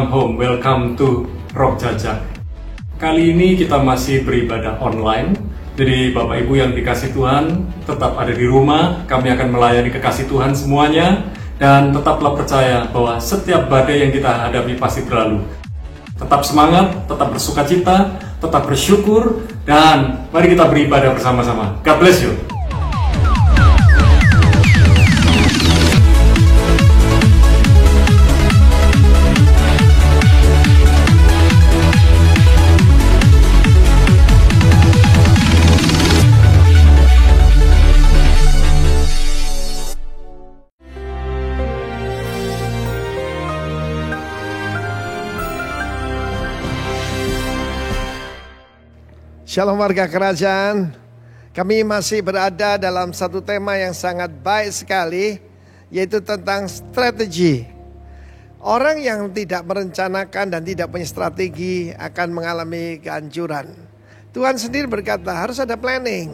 welcome home, welcome to Rock Jajak. Kali ini kita masih beribadah online. Jadi Bapak Ibu yang dikasih Tuhan, tetap ada di rumah. Kami akan melayani kekasih Tuhan semuanya. Dan tetaplah percaya bahwa setiap badai yang kita hadapi pasti berlalu. Tetap semangat, tetap bersuka cita, tetap bersyukur, dan mari kita beribadah bersama-sama. God bless you. Shalom warga kerajaan, kami masih berada dalam satu tema yang sangat baik sekali, yaitu tentang strategi. Orang yang tidak merencanakan dan tidak punya strategi akan mengalami kehancuran. Tuhan sendiri berkata harus ada planning.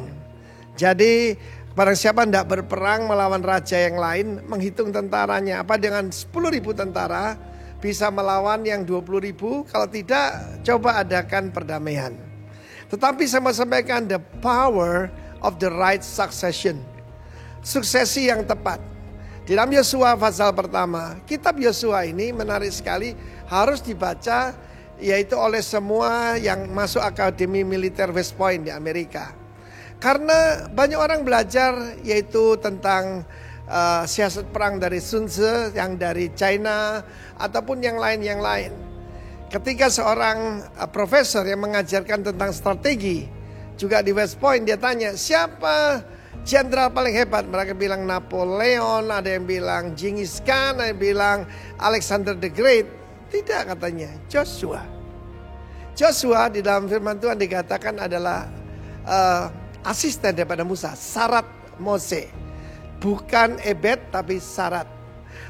Jadi barang siapa tidak berperang melawan raja yang lain, menghitung tentaranya. Apa dengan 10.000 tentara bisa melawan yang 20.000? Kalau tidak, coba adakan perdamaian. Tetapi saya mau sampaikan the power of the right succession. Suksesi yang tepat. Di dalam Yosua pasal pertama, kitab Yosua ini menarik sekali, harus dibaca yaitu oleh semua yang masuk Akademi Militer West Point di Amerika. Karena banyak orang belajar yaitu tentang siasat perang dari Sun Tzu, yang dari China ataupun yang lain. Ketika seorang profesor yang mengajarkan tentang strategi juga di West Point, dia tanya siapa jenderal paling hebat. Mereka bilang Napoleon, ada yang bilang Genghis Khan, ada yang bilang Alexander the Great. Tidak, katanya Joshua. Joshua di dalam firman Tuhan dikatakan adalah asisten daripada Musa, syarat Mose. Bukan Ebed tapi syarat.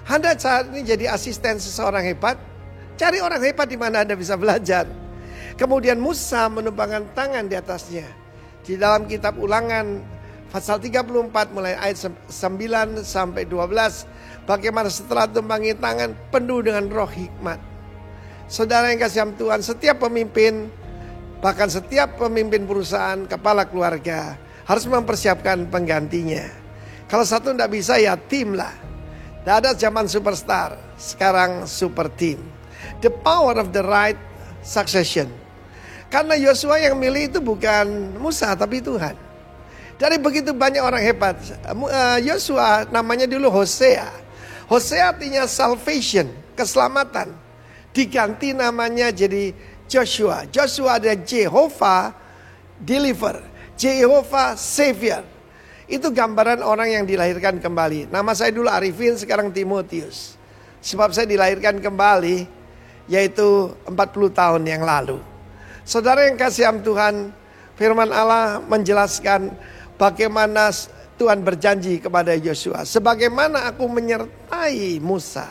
Anda saat ini jadi asisten seseorang hebat. Cari orang hebat di mana Anda bisa belajar. Kemudian Musa menumpangkan tangan di atasnya. Di dalam kitab Ulangan pasal 34 mulai ayat 9 sampai 12. Bagaimana setelah tumpangi tangan penuh dengan roh hikmat. Saudara yang kasih Tuhan, setiap pemimpin, bahkan setiap pemimpin perusahaan, kepala keluarga harus mempersiapkan penggantinya. Kalau satu tidak bisa ya tim lah. Tidak ada zaman superstar, sekarang super team. The power of the right succession. Karena Yosua yang milih itu bukan Musa tapi Tuhan. Dari begitu banyak orang hebat, Yosua namanya dulu Hosea. Hosea artinya salvation, keselamatan. Diganti namanya jadi Joshua. Joshua ada Jehovah deliver, Jehovah savior. Itu gambaran orang yang dilahirkan kembali. Nama saya dulu Arifin, sekarang Timotius. Sebab saya dilahirkan kembali yaitu 40 tahun yang lalu. Saudara yang kasih Tuhan, firman Allah menjelaskan bagaimana Tuhan berjanji kepada Yosua. Sebagaimana aku menyertai Musa.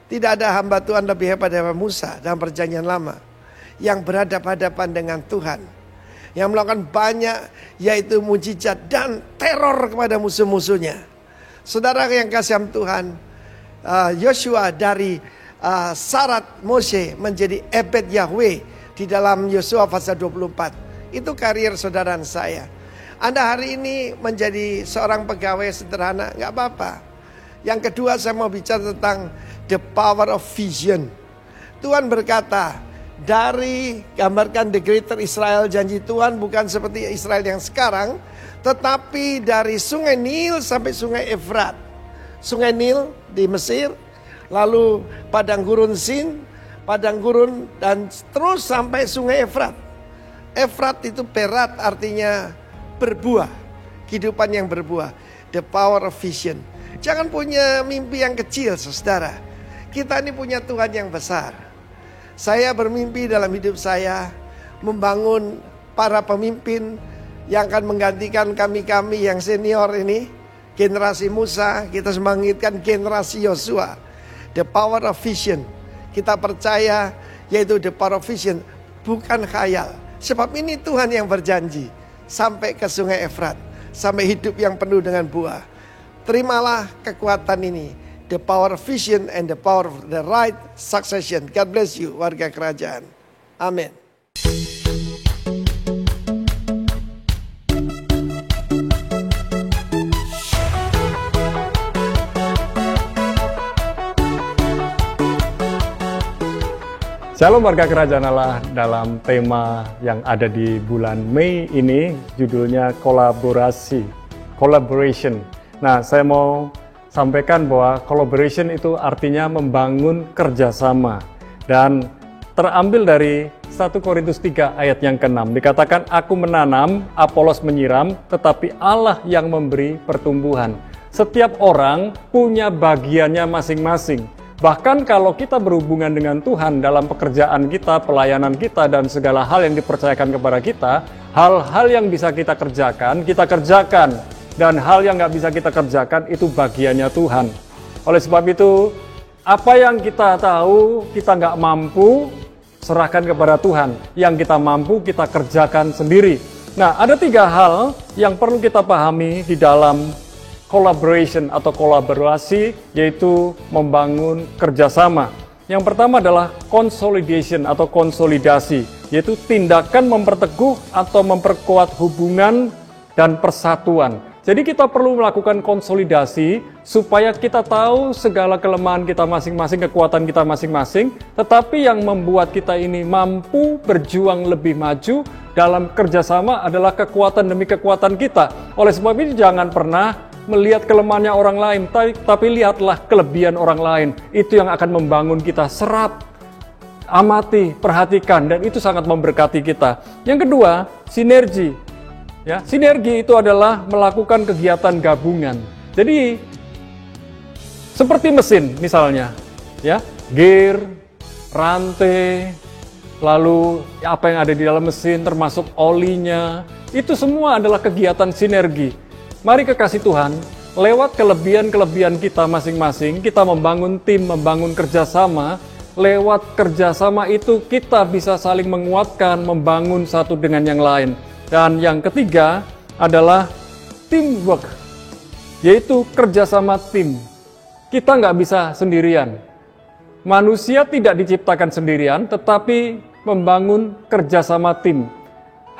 Tidak ada hamba Tuhan lebih hebat daripada Musa dalam perjanjian lama. Yang berhadapan-hadapan dengan Tuhan. Yang melakukan banyak yaitu mujizat dan teror kepada musuh-musuhnya. Saudara yang kasih Tuhan, Yosua dari syarat Mose menjadi Ebed Yahweh di dalam Yosua pasal 24. Itu karier saudara saya. Anda hari ini menjadi seorang pegawai sederhana, nggak apa-apa. Yang kedua saya mau bicara tentang the power of vision. Tuhan berkata, dari gambarkan the greater Israel, janji Tuhan bukan seperti Israel yang sekarang, tetapi dari sungai Nil sampai sungai Efrat. Sungai Nil di Mesir, lalu padang gurun Sin, padang gurun, dan terus sampai sungai Efrat. Efrat itu perat artinya berbuah, kehidupan yang berbuah. The power of vision. Jangan punya mimpi yang kecil, saudara. Kita ini punya Tuhan yang besar. Saya bermimpi dalam hidup saya membangun para pemimpin yang akan menggantikan kami-kami yang senior ini. Generasi Musa, kita membangkitkan generasi Yosua. The power of vision. Kita percaya yaitu the power of vision, bukan khayal. Sebab ini Tuhan yang berjanji. Sampai ke sungai Efrat, sampai hidup yang penuh dengan buah. Terimalah kekuatan ini. the power of vision, and the power of the right succession. God bless you, warga kerajaan. Amin. Shalom warga kerajaan Allah, dalam tema yang ada di bulan Mei ini judulnya kolaborasi, collaboration. Nah, saya mau sampaikan bahwa collaboration itu artinya membangun kerjasama. Dan terambil dari 1 Korintus 3 ayat yang ke-6. Dikatakan, aku menanam, Apolos menyiram, tetapi Allah yang memberi pertumbuhan. Setiap orang punya bagiannya masing-masing. Bahkan kalau kita berhubungan dengan Tuhan dalam pekerjaan kita, pelayanan kita, dan segala hal yang dipercayakan kepada kita, hal-hal yang bisa kita kerjakan. Dan hal yang nggak bisa kita kerjakan, itu bagiannya Tuhan. Oleh sebab itu, apa yang kita tahu, kita nggak mampu, serahkan kepada Tuhan. Yang kita mampu, kita kerjakan sendiri. Nah, ada 3 hal yang perlu kita pahami di dalam collaboration atau kolaborasi, yaitu membangun kerjasama. Yang pertama adalah consolidation atau konsolidasi, yaitu tindakan memperteguh atau memperkuat hubungan dan persatuan. Jadi kita perlu melakukan konsolidasi supaya kita tahu segala kelemahan kita masing-masing, kekuatan kita masing-masing, tetapi yang membuat kita ini mampu berjuang lebih maju dalam kerjasama adalah kekuatan demi kekuatan kita. Oleh sebab itu jangan pernah melihat kelemahannya orang lain, tapi lihatlah kelebihan orang lain. Itu yang akan membangun kita. Serap, amati, perhatikan, dan itu sangat memberkati kita. Yang kedua, sinergi. Ya, sinergi itu adalah melakukan kegiatan gabungan. Jadi seperti mesin misalnya, ya, gear, rantai, lalu apa yang ada di dalam mesin termasuk olinya, itu semua adalah kegiatan sinergi. Mari kekasih Tuhan, lewat kelebihan-kelebihan kita masing-masing, kita membangun tim, membangun kerjasama. Lewat kerjasama itu kita bisa saling menguatkan, membangun satu dengan yang lain. Dan yang ketiga adalah teamwork, yaitu kerjasama tim. Kita nggak bisa sendirian. Manusia tidak diciptakan sendirian, tetapi membangun kerjasama tim.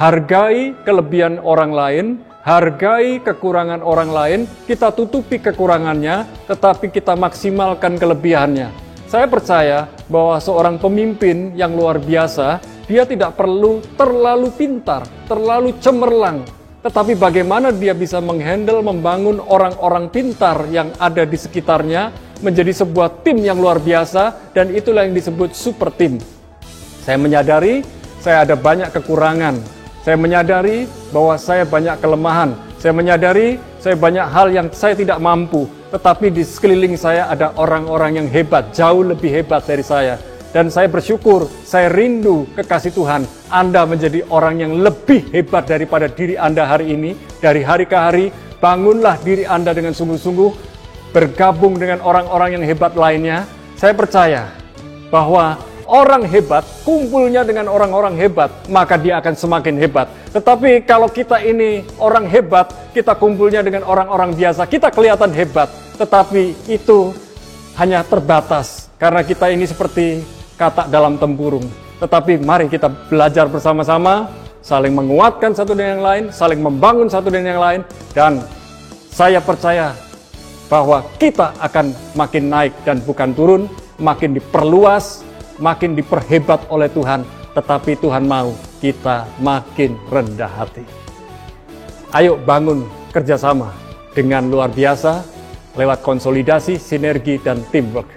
Hargai kelebihan orang lain, hargai kekurangan orang lain, kita tutupi kekurangannya, tetapi kita maksimalkan kelebihannya. Saya percaya bahwa seorang pemimpin yang luar biasa, dia tidak perlu terlalu pintar, terlalu cemerlang, tetapi bagaimana dia bisa menghandle, membangun orang-orang pintar yang ada di sekitarnya, menjadi sebuah tim yang luar biasa, dan itulah yang disebut super team. Saya menyadari, saya ada banyak kekurangan. Saya menyadari bahwa saya banyak kelemahan. Saya menyadari saya banyak hal yang saya tidak mampu. Tetapi di sekeliling saya ada orang-orang yang hebat, jauh lebih hebat dari saya. Dan saya bersyukur, saya rindu kekasih Tuhan. Anda menjadi orang yang lebih hebat daripada diri Anda hari ini. Dari hari ke hari, bangunlah diri Anda dengan sungguh-sungguh. Bergabung dengan orang-orang yang hebat lainnya. Saya percaya bahwa orang hebat, kumpulnya dengan orang-orang hebat, maka dia akan semakin hebat. Tetapi kalau kita ini orang hebat, kita kumpulnya dengan orang-orang biasa, kita kelihatan hebat. Tetapi itu hanya terbatas, karena kita ini seperti katak dalam tempurung. Tetapi mari kita belajar bersama-sama, saling menguatkan satu dengan yang lain, saling membangun satu dengan yang lain, dan saya percaya bahwa kita akan makin naik dan bukan turun, makin diperluas, makin diperhebat oleh Tuhan, tetapi Tuhan mau kita makin rendah hati. Ayo bangun kerjasama dengan luar biasa, lewat konsolidasi, sinergi, dan teamwork.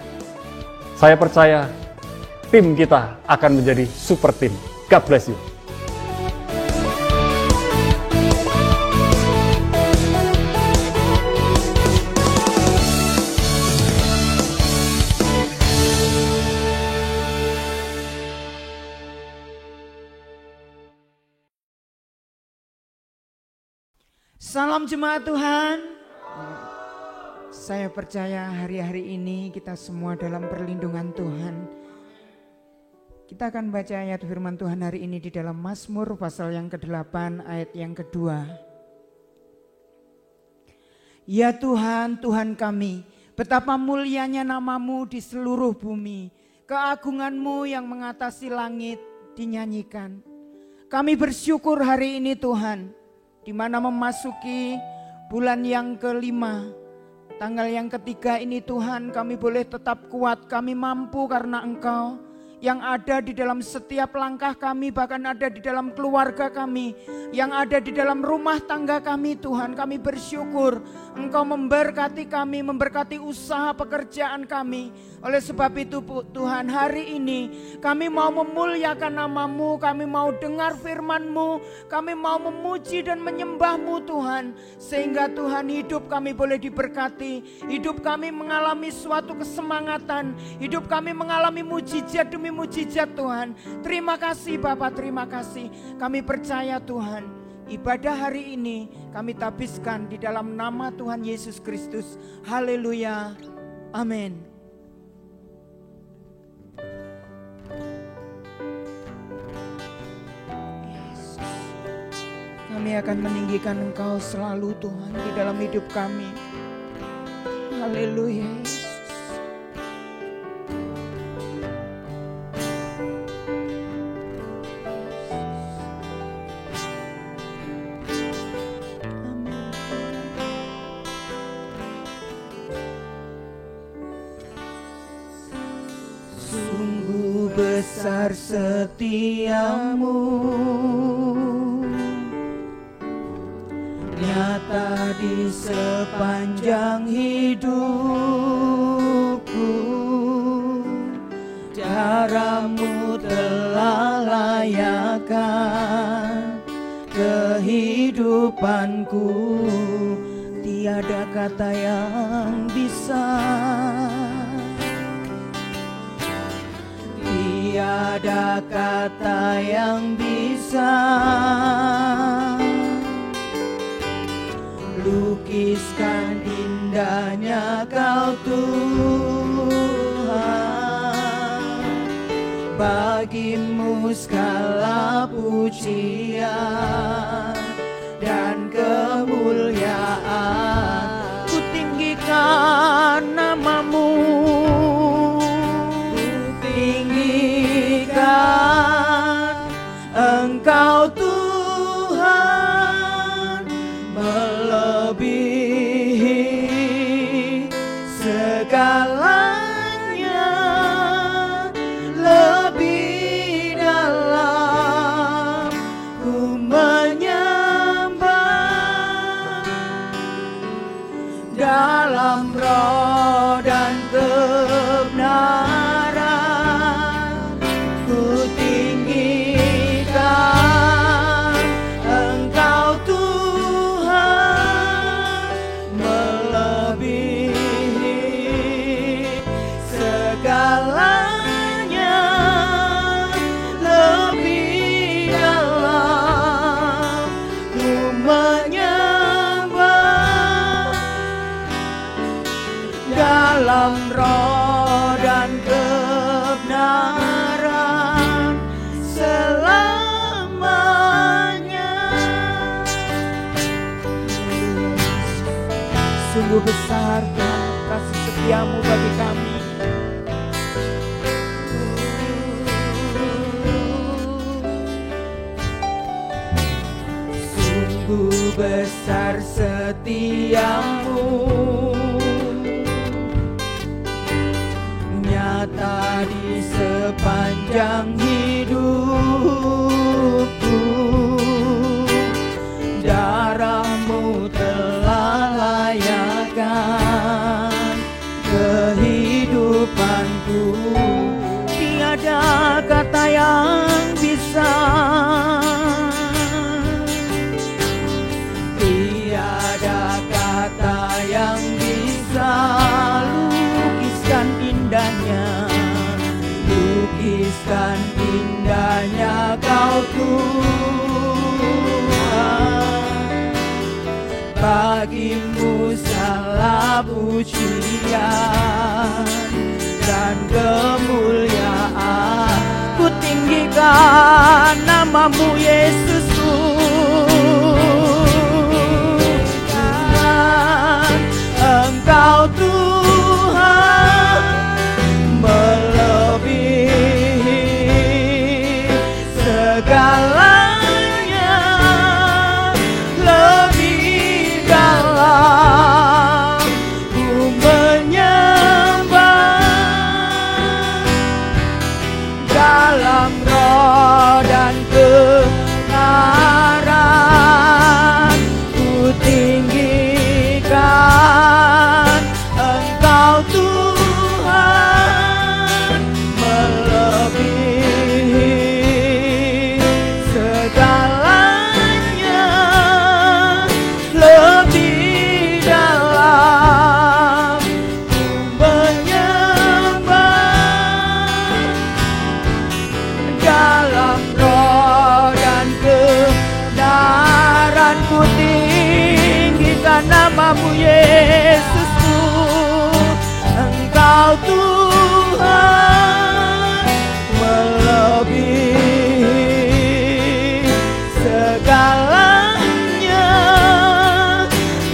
Saya percaya tim kita akan menjadi super team. God bless you. Salam jemaat Tuhan. Saya percaya hari-hari ini kita semua dalam perlindungan Tuhan. Kita akan baca ayat firman Tuhan hari ini di dalam Mazmur pasal yang ke-8 ayat yang kedua. Ya Tuhan, Tuhan kami, Betapa mulianya nama-Mu di seluruh bumi. Keagungan-Mu yang mengatasi langit dinyanyikan. Kami bersyukur hari ini Tuhan, di mana memasuki bulan yang kelima, tanggal yang ketiga ini Tuhan, kami boleh tetap kuat, kami mampu karena Engkau yang ada di dalam setiap langkah kami, bahkan ada di dalam keluarga kami, yang ada di dalam rumah tangga kami Tuhan. Kami bersyukur Engkau memberkati kami, memberkati usaha pekerjaan kami. Oleh sebab itu Tuhan, hari ini kami mau memuliakan nama-Mu, kami mau dengar firman-Mu, kami mau memuji dan menyembah-Mu Tuhan. Sehingga Tuhan, hidup kami boleh diberkati, hidup kami mengalami suatu kesemangatan, hidup kami mengalami mujizat demi mujizat Tuhan. Terima kasih Bapa, terima kasih. Kami percaya Tuhan, ibadah hari ini kami tabiskan di dalam nama Tuhan Yesus Kristus. Haleluya. Amin. Yesus. Kami akan meninggikan Engkau selalu Tuhan di dalam hidup kami. Haleluya Yesus. Besar setiamu, nyata di sepanjang hidupku. Cara-Mu telah layakkan kehidupanku, tiada kata yang bisa, tiada kata yang bisa lukiskan indahnya Kau Tuhan. Bagi-Mu segala pujian dan kemuliaan. Ku tinggikan nama-Mu, Engkau Tuhan melebihi segalanya, lebih dalam ku menyembah dalam roh dan kebenaran. Ku Engkau Tuhan melebihi segalanya, lebih dalam ku menyembah dalam roh dan kebenaran selamanya. Sungguh besar Tuhan kasih setia-Mu bagi kami. Sungguh besar setia-Mu, nyata di sepanjang hidupku. Darah-Mu telah layakkan kehidupanku, tiada kata yang bisa, tiada kata yang bisa lukiskan indahnya, lukiskan indahnya Kau Tuhan. Bagi-Mu segala pujian dan kemuliaan. Ku tinggikan nama-Mu Yesusku. Engkau Tuhan namamu Yesusku. Engkau Tuhan melebihi segalanya,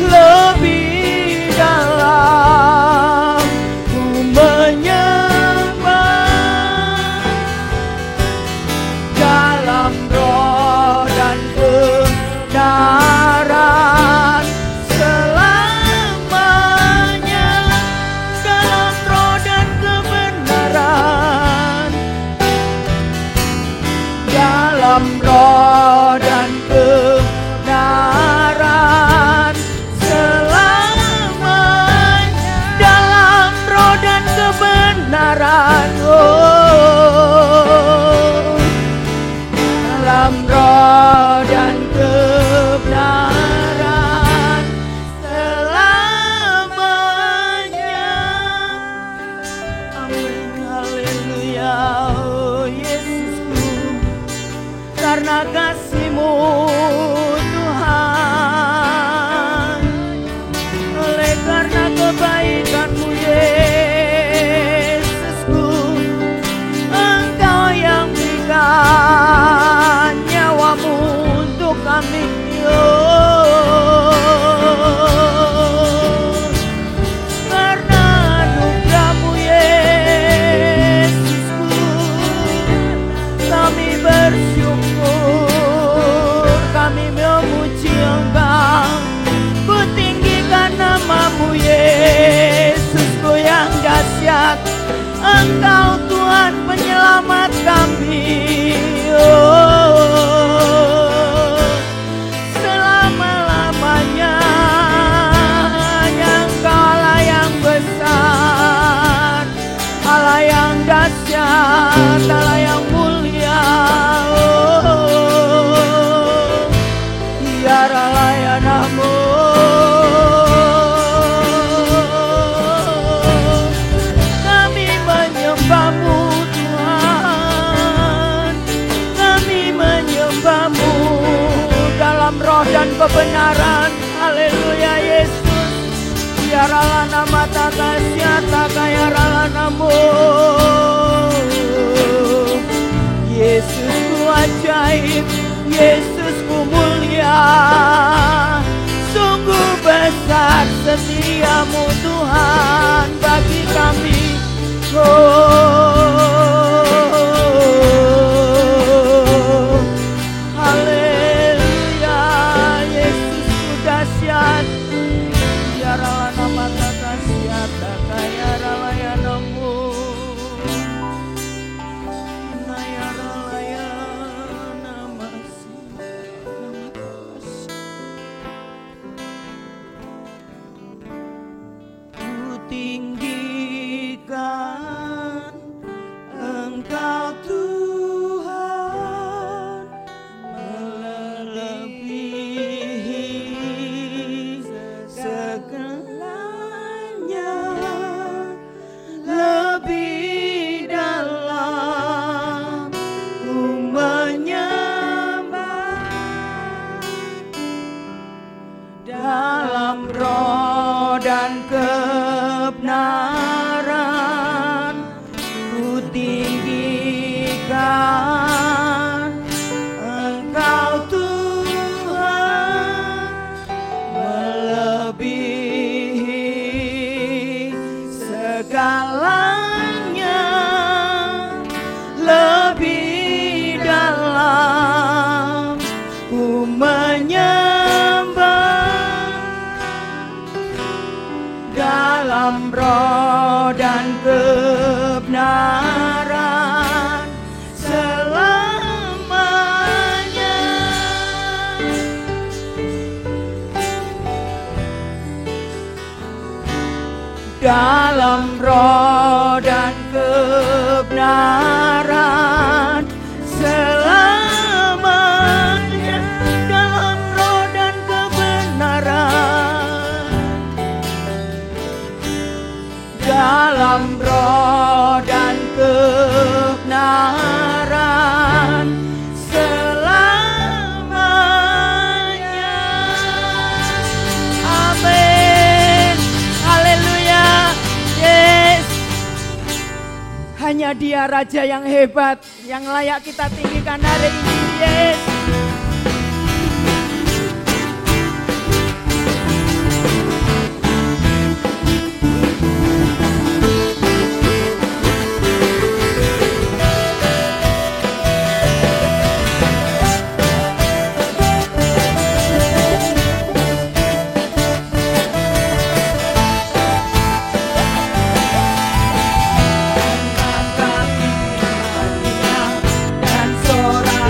lebih dalam ku menyembah dalam roh dan kebenaran selamanya, dalam roh dan kebenaran, dalam roh dan kebenaran selamanya, dalam roh dan kebenaran, dalam roh dan kebenaran selamanya. Amin, haleluya. Oh Yesusku, karena kasih-Mu Tuhan, oleh karena kebaikan-Mu Yesusku, Engkau yang berikan nyawa-Mu untuk kami. Karena anugerah-Mu Yesusku, kami bersyukur, kami memuji Engkau. Ku tinggikan namamu Yesusku yang dahsyat. Engkau Tuhan penyelamat kami. Selama-lamanya Engkau Allah yang besar, Allah yang dahsyat, Allah yang mulia. Biar layanmu kami menyembah-Mu Tuhan, kami menyembah-Mu dalam roh dan kebenaran. Haleluya Yesus. Biarlah nama takasiata kaya namamu Yesusku ajaib, Yesusku mulia. Sungguh besar setia-Mu Tuhan bagi kami. Haleluya, Yesusku dahsyat. Biarlah nama dahsyat kaya layanmu. Tinggikan Engkau Tuhan melebihi segalanya, lebih dalam ku menyembah dalam roh dan kebenaran. Ku tinggikan Engkau Tuhan melebihi segalanya, lebih dalam ku menyembah dalam roh dan kebenaran selamanya. Dalam roh dan kebenaran selamanya, dalam roh dan kebenaran, dalam roh dan kebenaran selamanya. Amin. Dia Raja yang hebat, yang layak kita tinggikan hari ini, Yesus. Dan sorakan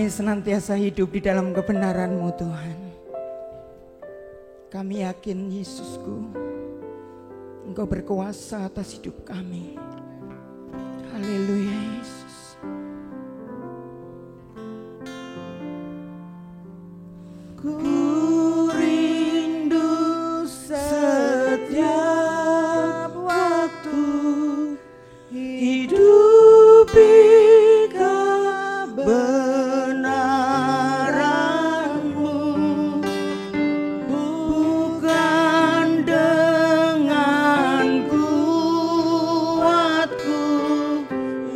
kami senantiasa hidup di dalam kebenaran-Mu Tuhan. Kami yakin Yesusku, Engkau berkuasa atas hidup kami. Haleluya Yesus. Ku rindu setiap waktu hidup di kebenaran-Mu, bukan dengan kuatku,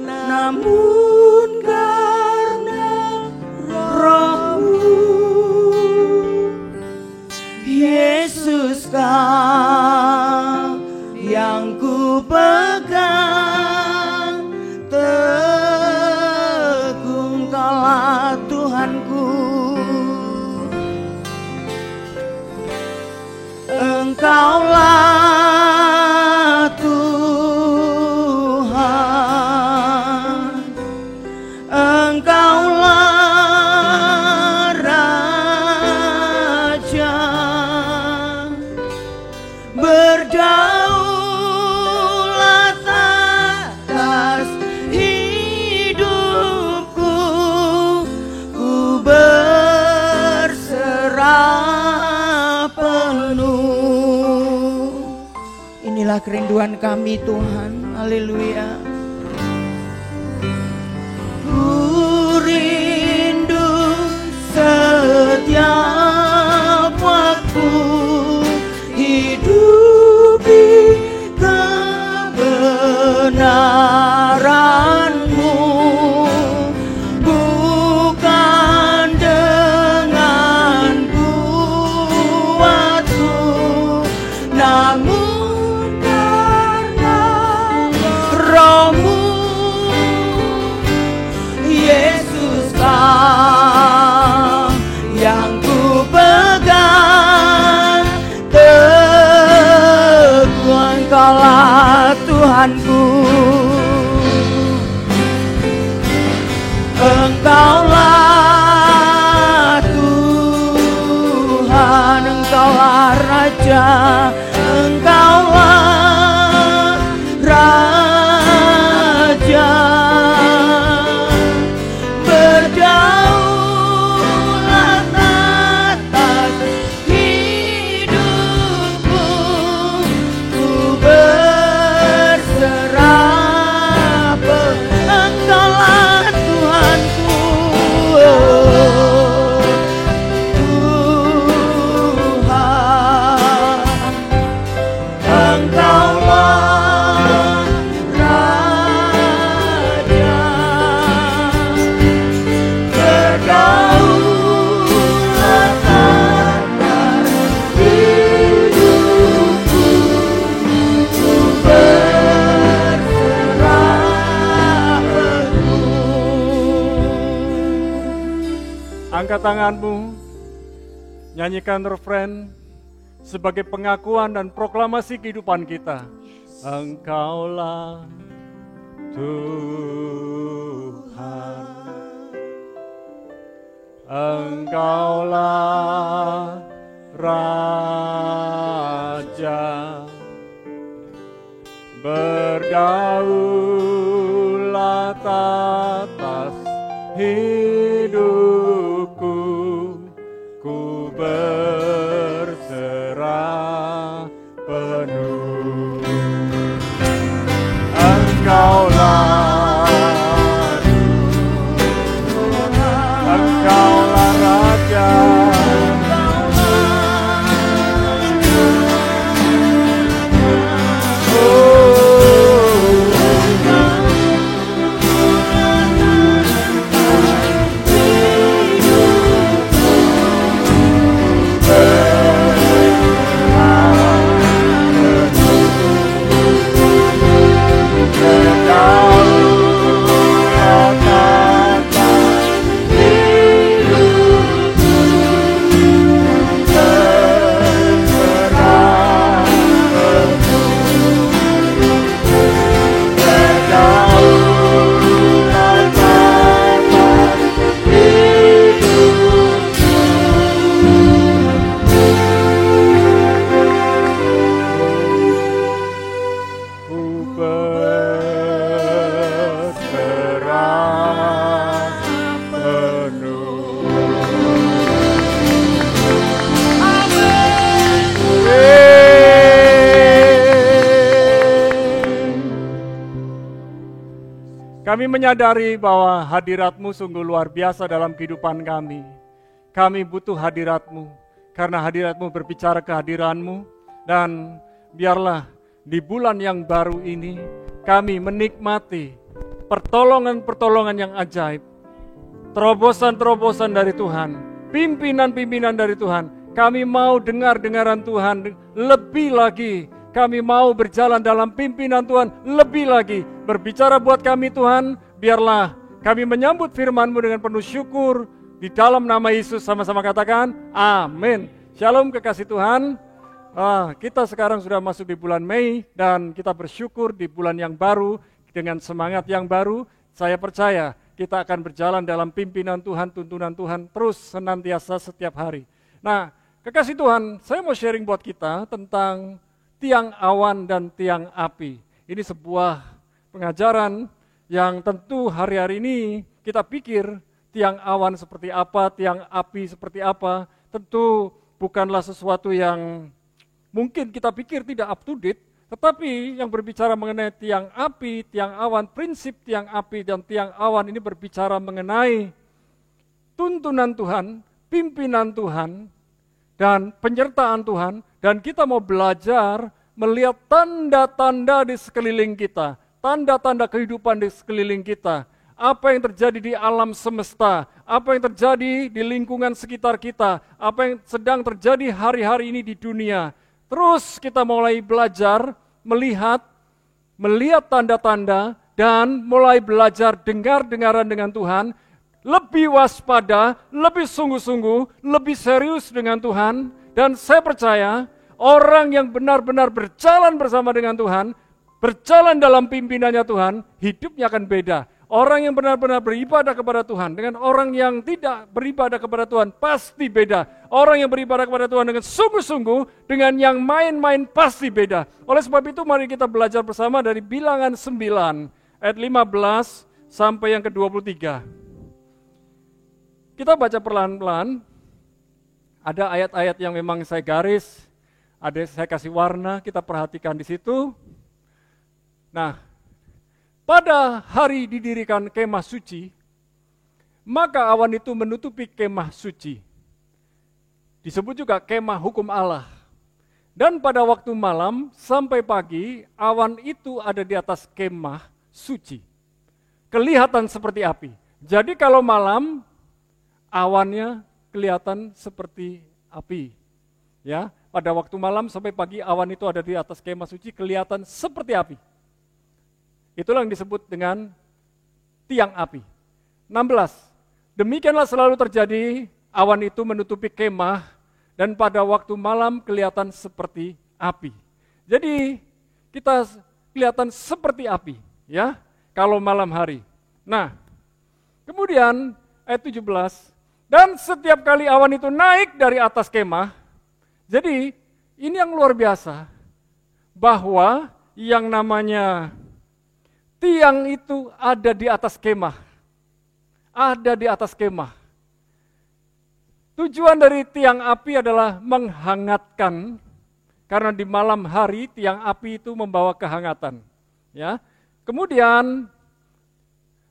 namun karena Roh-Mu. Yesus, Kau yang ku pegang teguh, Engkaulah Tuhanku. Engkaulah Tuhan, Engkaulah Raja, berdaulat atas hidupku, ku berserah penuh. Inilah kerinduan kami Tuhan, haleluya. Ku rindu setiap waktu hidup di kebenaran-Mu, bukan dengan kuatku, namun karena Roh-Mu. Yesus, Kau yang ku pegang teguh, Engkaulah Tuhanku. Engkaulah Tuhan, Engkaulah Raja, Engkaulah Raja, berdaulat atas hidupku, ku berserah penuh. Engkaulah Tuhanku, Tuhan, Engkaulah Raja, berdaulat atas hidupku, ku berserah penuh. Angkat tanganmu, nyanyikan refren sebagai pengakuan dan proklamasi kehidupan kita. Engkaulah Tuhan, Engkaulah Raja, berdaulat atas hidupku, ku berserah penuh. Engkaulah Tuhan, Engkaulah Raja, Kami menyadari bahwa hadirat-Mu sungguh luar biasa dalam kehidupan kami. Kami butuh hadirat-Mu, karena hadirat-Mu berbicara kehadiran-Mu, dan biarlah di bulan yang baru ini kami menikmati pertolongan-pertolongan yang ajaib, terobosan-terobosan dari Tuhan, pimpinan-pimpinan dari Tuhan. Kami mau dengar-dengaran Tuhan lebih lagi. Kami mau berjalan dalam pimpinan Tuhan lebih lagi. Berbicara buat kami Tuhan, biarlah kami menyambut firman-Mu dengan penuh syukur. Di dalam nama Yesus sama-sama katakan, amin. Shalom kekasih Tuhan. Kita sekarang sudah masuk di bulan Mei dan kita bersyukur di bulan yang baru dengan semangat yang baru. Saya percaya kita akan berjalan dalam pimpinan Tuhan, tuntunan Tuhan terus senantiasa setiap hari. Nah, kekasih Tuhan, saya mau sharing buat kita tentang tiang awan dan tiang api. Ini sebuah pengajaran yang tentu hari-hari ini kita pikir tiang awan seperti apa, tiang api seperti apa. Tentu bukanlah sesuatu yang mungkin kita pikir tidak up to date, tetapi yang berbicara mengenai tiang api, tiang awan, prinsip tiang api dan tiang awan ini berbicara mengenai tuntunan Tuhan, pimpinan Tuhan, dan penyertaan Tuhan. Dan kita mau belajar melihat tanda-tanda di sekeliling kita, tanda-tanda kehidupan di sekeliling kita. Apa yang terjadi di alam semesta, apa yang terjadi di lingkungan sekitar kita, apa yang sedang terjadi hari-hari ini di dunia. Terus kita mulai belajar, melihat tanda-tanda, dan mulai belajar dengar-dengaran dengan Tuhan, lebih waspada, lebih sungguh-sungguh, lebih serius dengan Tuhan. Dan saya percaya, orang yang benar-benar berjalan bersama dengan Tuhan, berjalan dalam pimpinannya Tuhan, hidupnya akan beda. Orang yang benar-benar beribadah kepada Tuhan dengan orang yang tidak beribadah kepada Tuhan pasti beda. Orang yang beribadah kepada Tuhan dengan sungguh-sungguh dengan yang main-main pasti beda. Oleh sebab itu mari kita belajar bersama dari Bilangan 9 ayat 15 sampai yang ke-23. Kita baca perlahan-lahan. Ada ayat-ayat yang memang saya garis, ada saya kasih warna, kita perhatikan di situ. Nah, pada hari didirikan kemah suci, maka awan itu menutupi kemah suci. Disebut juga kemah hukum Allah. Dan pada waktu malam sampai pagi, awan itu ada di atas kemah suci. Kelihatan seperti api. Jadi kalau malam, awannya kelihatan seperti api. Ya, pada waktu malam sampai pagi awan itu ada di atas kemah suci kelihatan seperti api. Itulah yang disebut dengan tiang api. 16. Demikianlah selalu terjadi, awan itu menutupi kemah dan pada waktu malam kelihatan seperti api. Jadi kita kelihatan seperti api, ya, kalau malam hari. Nah, kemudian ayat 17. Dan setiap kali awan itu naik dari atas kemah, jadi ini yang luar biasa, bahwa yang namanya tiang itu ada di atas kemah. Ada di atas kemah. Tujuan dari tiang api adalah menghangatkan, karena di malam hari tiang api itu membawa kehangatan. Ya. Kemudian,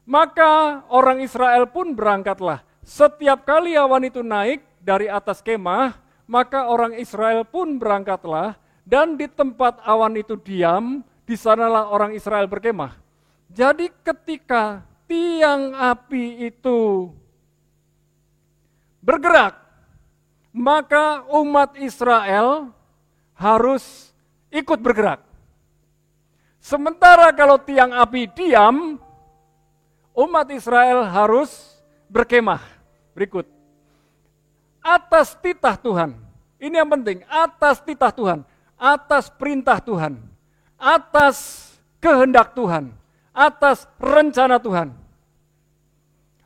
maka orang Israel pun berangkatlah. Setiap kali awan itu naik dari atas kemah, maka orang Israel pun berangkatlah, dan di tempat awan itu diam, di sanalah orang Israel berkemah. Jadi ketika tiang api itu bergerak, maka umat Israel harus ikut bergerak. Sementara kalau tiang api diam, umat Israel harus berkemah. Berikut, atas titah Tuhan, ini yang penting, atas titah Tuhan, atas perintah Tuhan, atas kehendak Tuhan, atas rencana Tuhan.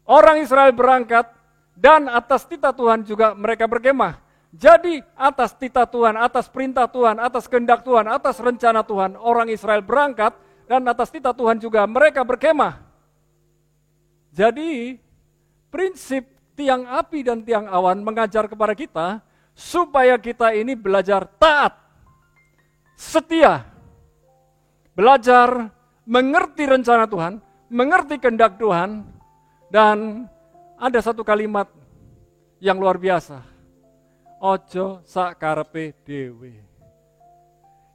Orang Israel berangkat dan atas titah Tuhan juga mereka berkemah. Jadi atas titah Tuhan, atas perintah Tuhan, atas kehendak Tuhan, atas rencana Tuhan, orang Israel berangkat dan atas titah Tuhan juga mereka berkemah. Jadi prinsip tiang api dan tiang awan mengajar kepada kita supaya kita ini belajar taat, setia, belajar mengerti rencana Tuhan, mengerti kehendak Tuhan, dan ada satu kalimat yang luar biasa. Ojo sakarepe dewe.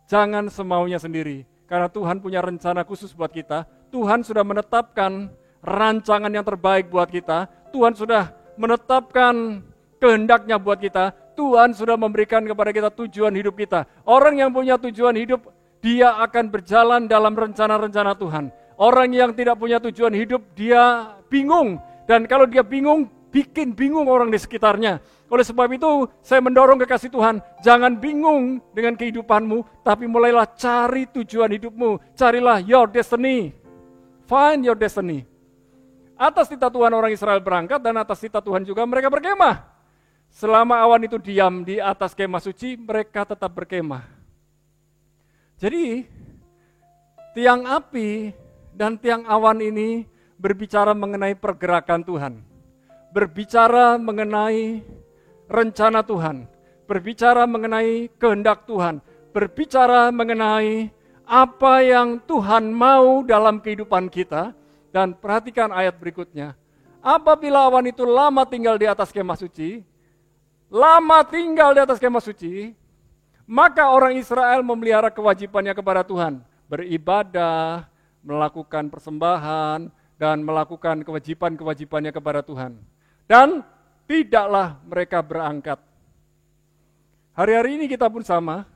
Jangan semaunya sendiri, karena Tuhan punya rencana khusus buat kita. Tuhan sudah menetapkan rancangan yang terbaik buat kita. Tuhan sudah menetapkan kehendaknya buat kita. Tuhan sudah memberikan kepada kita tujuan hidup kita. Orang yang punya tujuan hidup, dia akan berjalan dalam rencana-rencana Tuhan. Orang yang tidak punya tujuan hidup, dia bingung. Dan kalau dia bingung, bikin bingung orang di sekitarnya. Oleh sebab itu, saya mendorong kekasih Tuhan, jangan bingung dengan kehidupanmu, tapi mulailah cari tujuan hidupmu. Carilah your destiny. Find your destiny. Atas titah Tuhan orang Israel berangkat, dan atas titah Tuhan juga mereka berkemah. Selama awan itu diam di atas kemah suci, mereka tetap berkemah. Jadi, tiang api dan tiang awan ini berbicara mengenai pergerakan Tuhan. Berbicara mengenai rencana Tuhan. Berbicara mengenai kehendak Tuhan. Berbicara mengenai apa yang Tuhan mau dalam kehidupan kita. Dan perhatikan ayat berikutnya. Apabila awan itu lama tinggal di atas kemah suci, maka orang Israel memelihara kewajibannya kepada Tuhan. Beribadah, melakukan persembahan, dan melakukan kewajiban-kewajibannya kepada Tuhan. Dan tidaklah mereka berangkat. Hari-hari ini kita pun sama.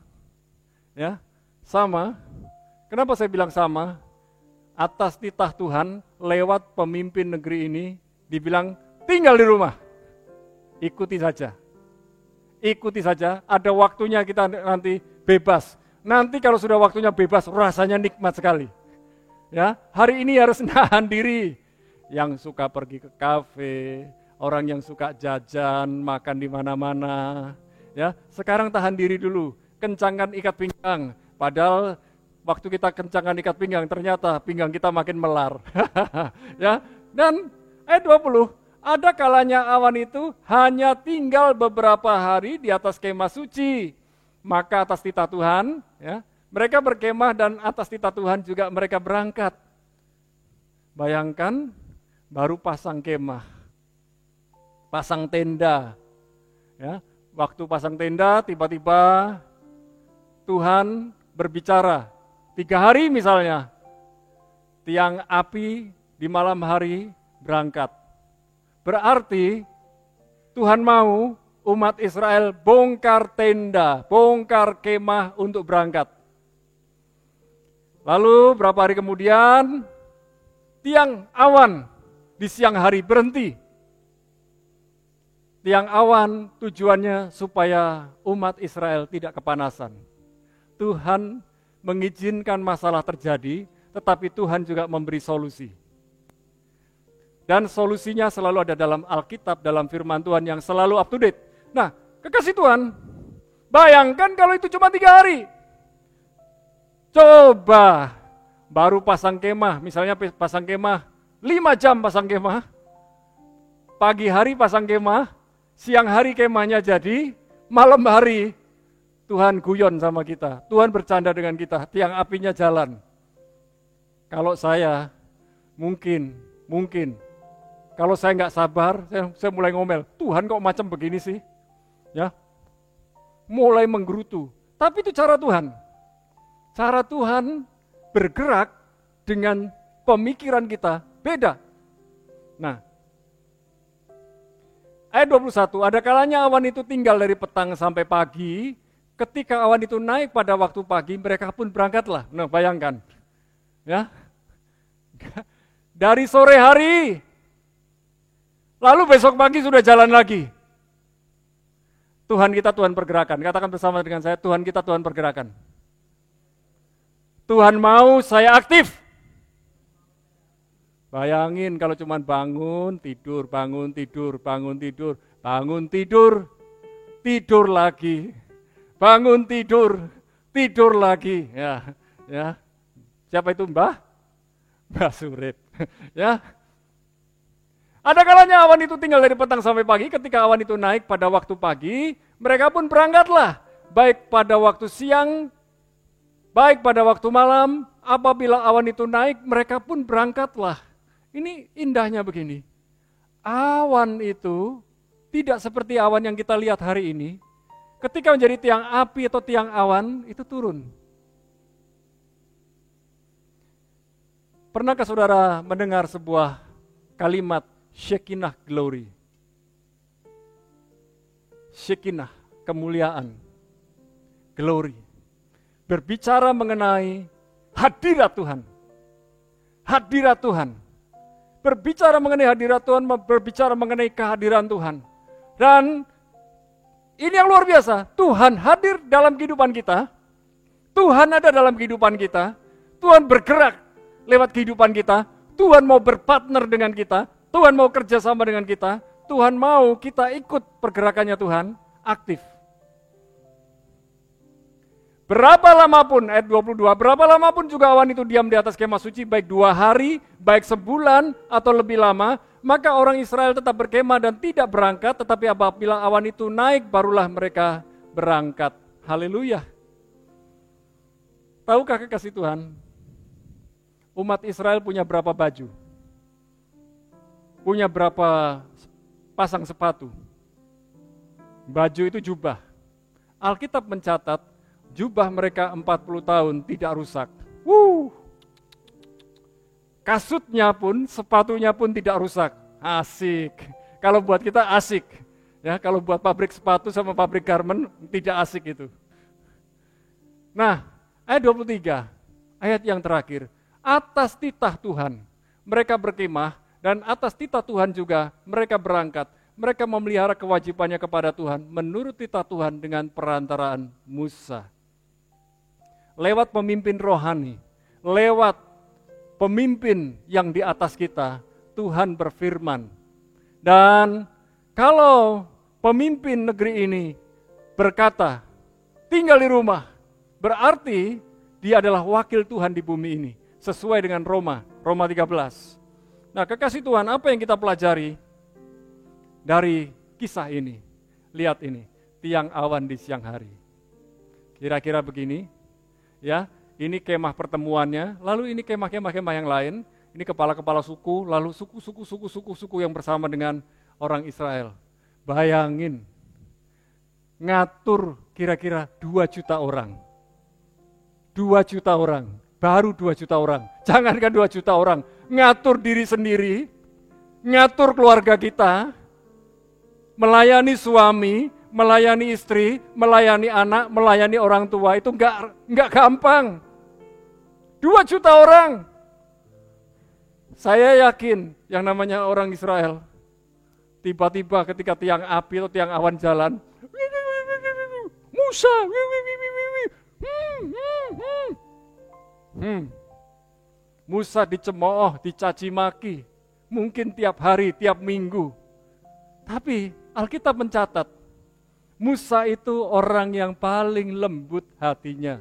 Ya, sama. Kenapa saya bilang sama? Atas titah Tuhan, lewat pemimpin negeri ini, dibilang tinggal di rumah. Ikuti saja. Ikuti saja, ada waktunya kita nanti bebas. Nanti kalau sudah waktunya bebas, rasanya nikmat sekali. Ya, hari ini harus nahan diri. Yang suka pergi ke kafe, orang yang suka jajan, makan di mana-mana. Ya, sekarang tahan diri dulu, kencangkan ikat pinggang. Padahal waktu kita kencangkan ikat pinggang, ternyata pinggang kita makin melar. Ya, dan ayat 20. Ada kalanya awan itu hanya tinggal beberapa hari di atas kemah suci. Maka atas titah Tuhan, ya, mereka berkemah, dan atas titah Tuhan juga mereka berangkat. Bayangkan, baru pasang kemah, pasang tenda. Ya, waktu pasang tenda, tiba-tiba Tuhan berbicara. 3 hari misalnya, tiang api di malam hari berangkat. Berarti Tuhan mau umat Israel bongkar tenda, bongkar kemah untuk berangkat. Lalu berapa hari kemudian, tiang awan di siang hari berhenti. Tiang awan tujuannya supaya umat Israel tidak kepanasan. Tuhan mengizinkan masalah terjadi, tetapi Tuhan juga memberi solusi. Dan solusinya selalu ada dalam Alkitab, dalam firman Tuhan yang selalu up to date. Nah, kekasih Tuhan, bayangkan kalau itu cuma 3 hari. Coba, baru pasang kemah, misalnya pasang kemah, 5 jam pasang kemah. Pagi hari pasang kemah, siang hari kemahnya jadi, malam hari Tuhan guyon sama kita. Tuhan bercanda dengan kita, tiang apinya jalan. Kalau saya, mungkin, kalau saya nggak sabar, saya mulai ngomel, Tuhan kok macam begini sih? Ya, mulai menggerutu. Tapi itu cara Tuhan. Cara Tuhan bergerak dengan pemikiran kita beda. Nah, ayat 21, ada kalanya awan itu tinggal dari petang sampai pagi. Ketika awan itu naik pada waktu pagi, mereka pun berangkatlah. Nah, bayangkan. Ya, dari sore hari, lalu besok pagi sudah jalan lagi. Tuhan kita Tuhan pergerakan. Katakan bersama dengan saya, Tuhan kita Tuhan pergerakan. Tuhan mau saya aktif. Bayangin kalau cuma bangun, tidur, tidur lagi. Bangun, tidur lagi. Ya. Siapa itu Mbah Surip. Ya. Ada kalanya awan itu tinggal dari petang sampai pagi, ketika awan itu naik pada waktu pagi, mereka pun berangkatlah, baik pada waktu siang, baik pada waktu malam, apabila awan itu naik, mereka pun berangkatlah. Ini indahnya begini. Awan itu tidak seperti awan yang kita lihat hari ini. Ketika menjadi tiang api atau tiang awan, itu turun. Pernahkah saudara mendengar sebuah kalimat Shekinah glory? Shekinah, kemuliaan, glory. Berbicara mengenai hadirat Tuhan. Hadirat Tuhan. Berbicara mengenai hadirat Tuhan, berbicara mengenai kehadiran Tuhan. Dan ini yang luar biasa, Tuhan hadir dalam kehidupan kita. Tuhan ada dalam kehidupan kita. Tuhan bergerak lewat kehidupan kita. Tuhan mau berpartner dengan kita. Tuhan mau kerjasama dengan kita. Tuhan mau kita ikut pergerakannya Tuhan, aktif. Berapa lama pun, ayat 22, berapa lama pun juga awan itu diam di atas kemah suci, baik 2 hari, baik sebulan, atau lebih lama, maka orang Israel tetap berkemah dan tidak berangkat, tetapi apabila awan itu naik, barulah mereka berangkat. Haleluya. Tahukah kekasih Tuhan, umat Israel punya berapa baju? Punya berapa pasang sepatu? Baju itu jubah. Alkitab mencatat, jubah mereka 40 tahun tidak rusak. Kasutnya pun, sepatunya pun tidak rusak. Asik. Kalau buat kita asik. Ya, kalau buat pabrik sepatu sama pabrik garment tidak asik itu. Nah, ayat 23, ayat yang terakhir. Atas titah Tuhan mereka berkemah dan atas titah Tuhan juga mereka berangkat. Mereka memelihara kewajibannya kepada Tuhan menurut titah Tuhan dengan perantaraan Musa. Lewat pemimpin rohani, lewat pemimpin yang di atas kita, Tuhan berfirman. Dan kalau pemimpin negeri ini berkata, tinggal di rumah, berarti dia adalah wakil Tuhan di bumi ini, sesuai dengan Roma 13. Nah, kekasih Tuhan, apa yang kita pelajari dari kisah ini? Lihat ini, tiang awan di siang hari. Kira-kira begini, ya, ini kemah pertemuannya, lalu ini kemah-kemah yang lain, ini kepala-kepala suku, lalu suku yang bersama dengan orang Israel. Bayangin, ngatur kira-kira 2 juta orang. 2 juta orang, baru 2 juta orang. Jangankan 2 juta orang, ngatur diri sendiri, ngatur keluarga kita, melayani suami, melayani istri, melayani anak, melayani orang tua, itu enggak gampang. 2 juta orang. Saya yakin yang namanya orang Israel, tiba-tiba ketika tiang api atau tiang awan jalan, Musa, Musa dicemooh, dicaci maki, mungkin tiap hari, tiap minggu. Tapi Alkitab mencatat, Musa itu orang yang paling lembut hatinya.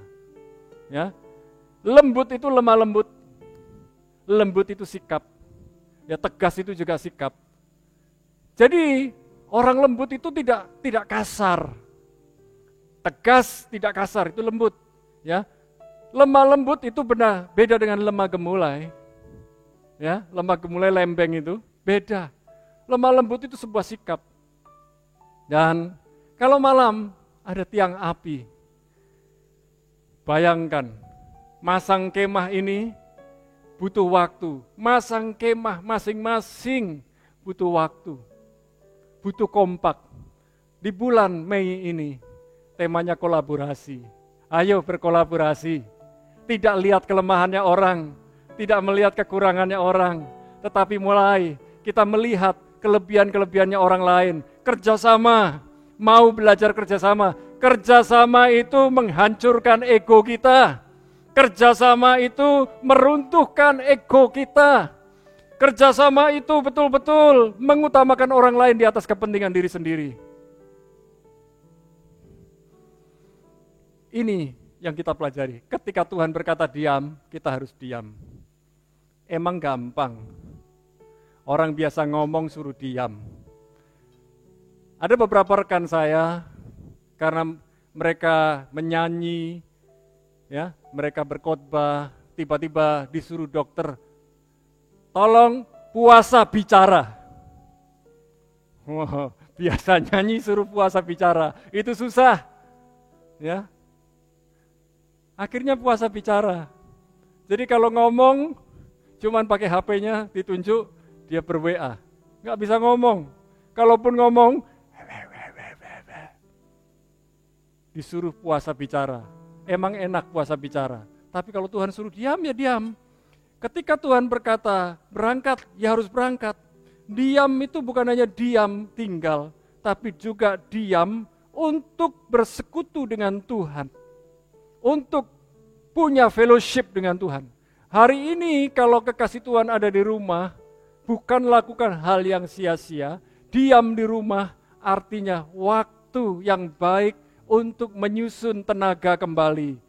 Ya, lembut itu lemah lembut. Lembut itu sikap. Ya, tegas itu juga sikap. Jadi orang lembut itu tidak kasar. Tegas tidak kasar, itu lembut. Ya, lemah lembut itu beda dengan lemah gemulai. Ya, lemah gemulai lembeng itu beda. Lemah lembut itu sebuah sikap. Dan kalau malam ada tiang api, bayangkan masang kemah ini butuh waktu. Masang kemah masing-masing butuh waktu. Butuh kompak. Di bulan Mei ini temanya kolaborasi. Ayo berkolaborasi. Tidak lihat kelemahannya orang, tidak melihat kekurangannya orang, tetapi mulai kita melihat kelebihan-kelebihannya orang lain. Kerjasama, mau belajar kerjasama. Kerjasama itu menghancurkan ego kita. Kerjasama itu meruntuhkan ego kita. Kerjasama itu betul-betul mengutamakan orang lain di atas kepentingan diri sendiri. Ini yang kita pelajari. Ketika Tuhan berkata diam, kita harus diam. Emang gampang. Orang biasa ngomong suruh diam. Ada beberapa rekan saya, karena mereka menyanyi, ya, mereka berkhotbah, tiba-tiba disuruh dokter, tolong puasa bicara. Wah, biasa nyanyi suruh puasa bicara, itu susah. Ya. Akhirnya puasa bicara. Jadi kalau ngomong, cuman pakai HP-nya ditunjuk, dia ber-WA. Nggak bisa ngomong. Kalaupun ngomong, disuruh puasa bicara. Emang enak puasa bicara. Tapi kalau Tuhan suruh diam, ya diam. Ketika Tuhan berkata, berangkat, ya harus berangkat. Diam itu bukan hanya diam tinggal, tapi juga diam untuk bersekutu dengan Tuhan. Untuk punya fellowship dengan Tuhan. Hari ini kalau kekasih Tuhan ada di rumah, bukan lakukan hal yang sia-sia. Diam di rumah artinya waktu yang baik untuk menyusun tenaga kembali.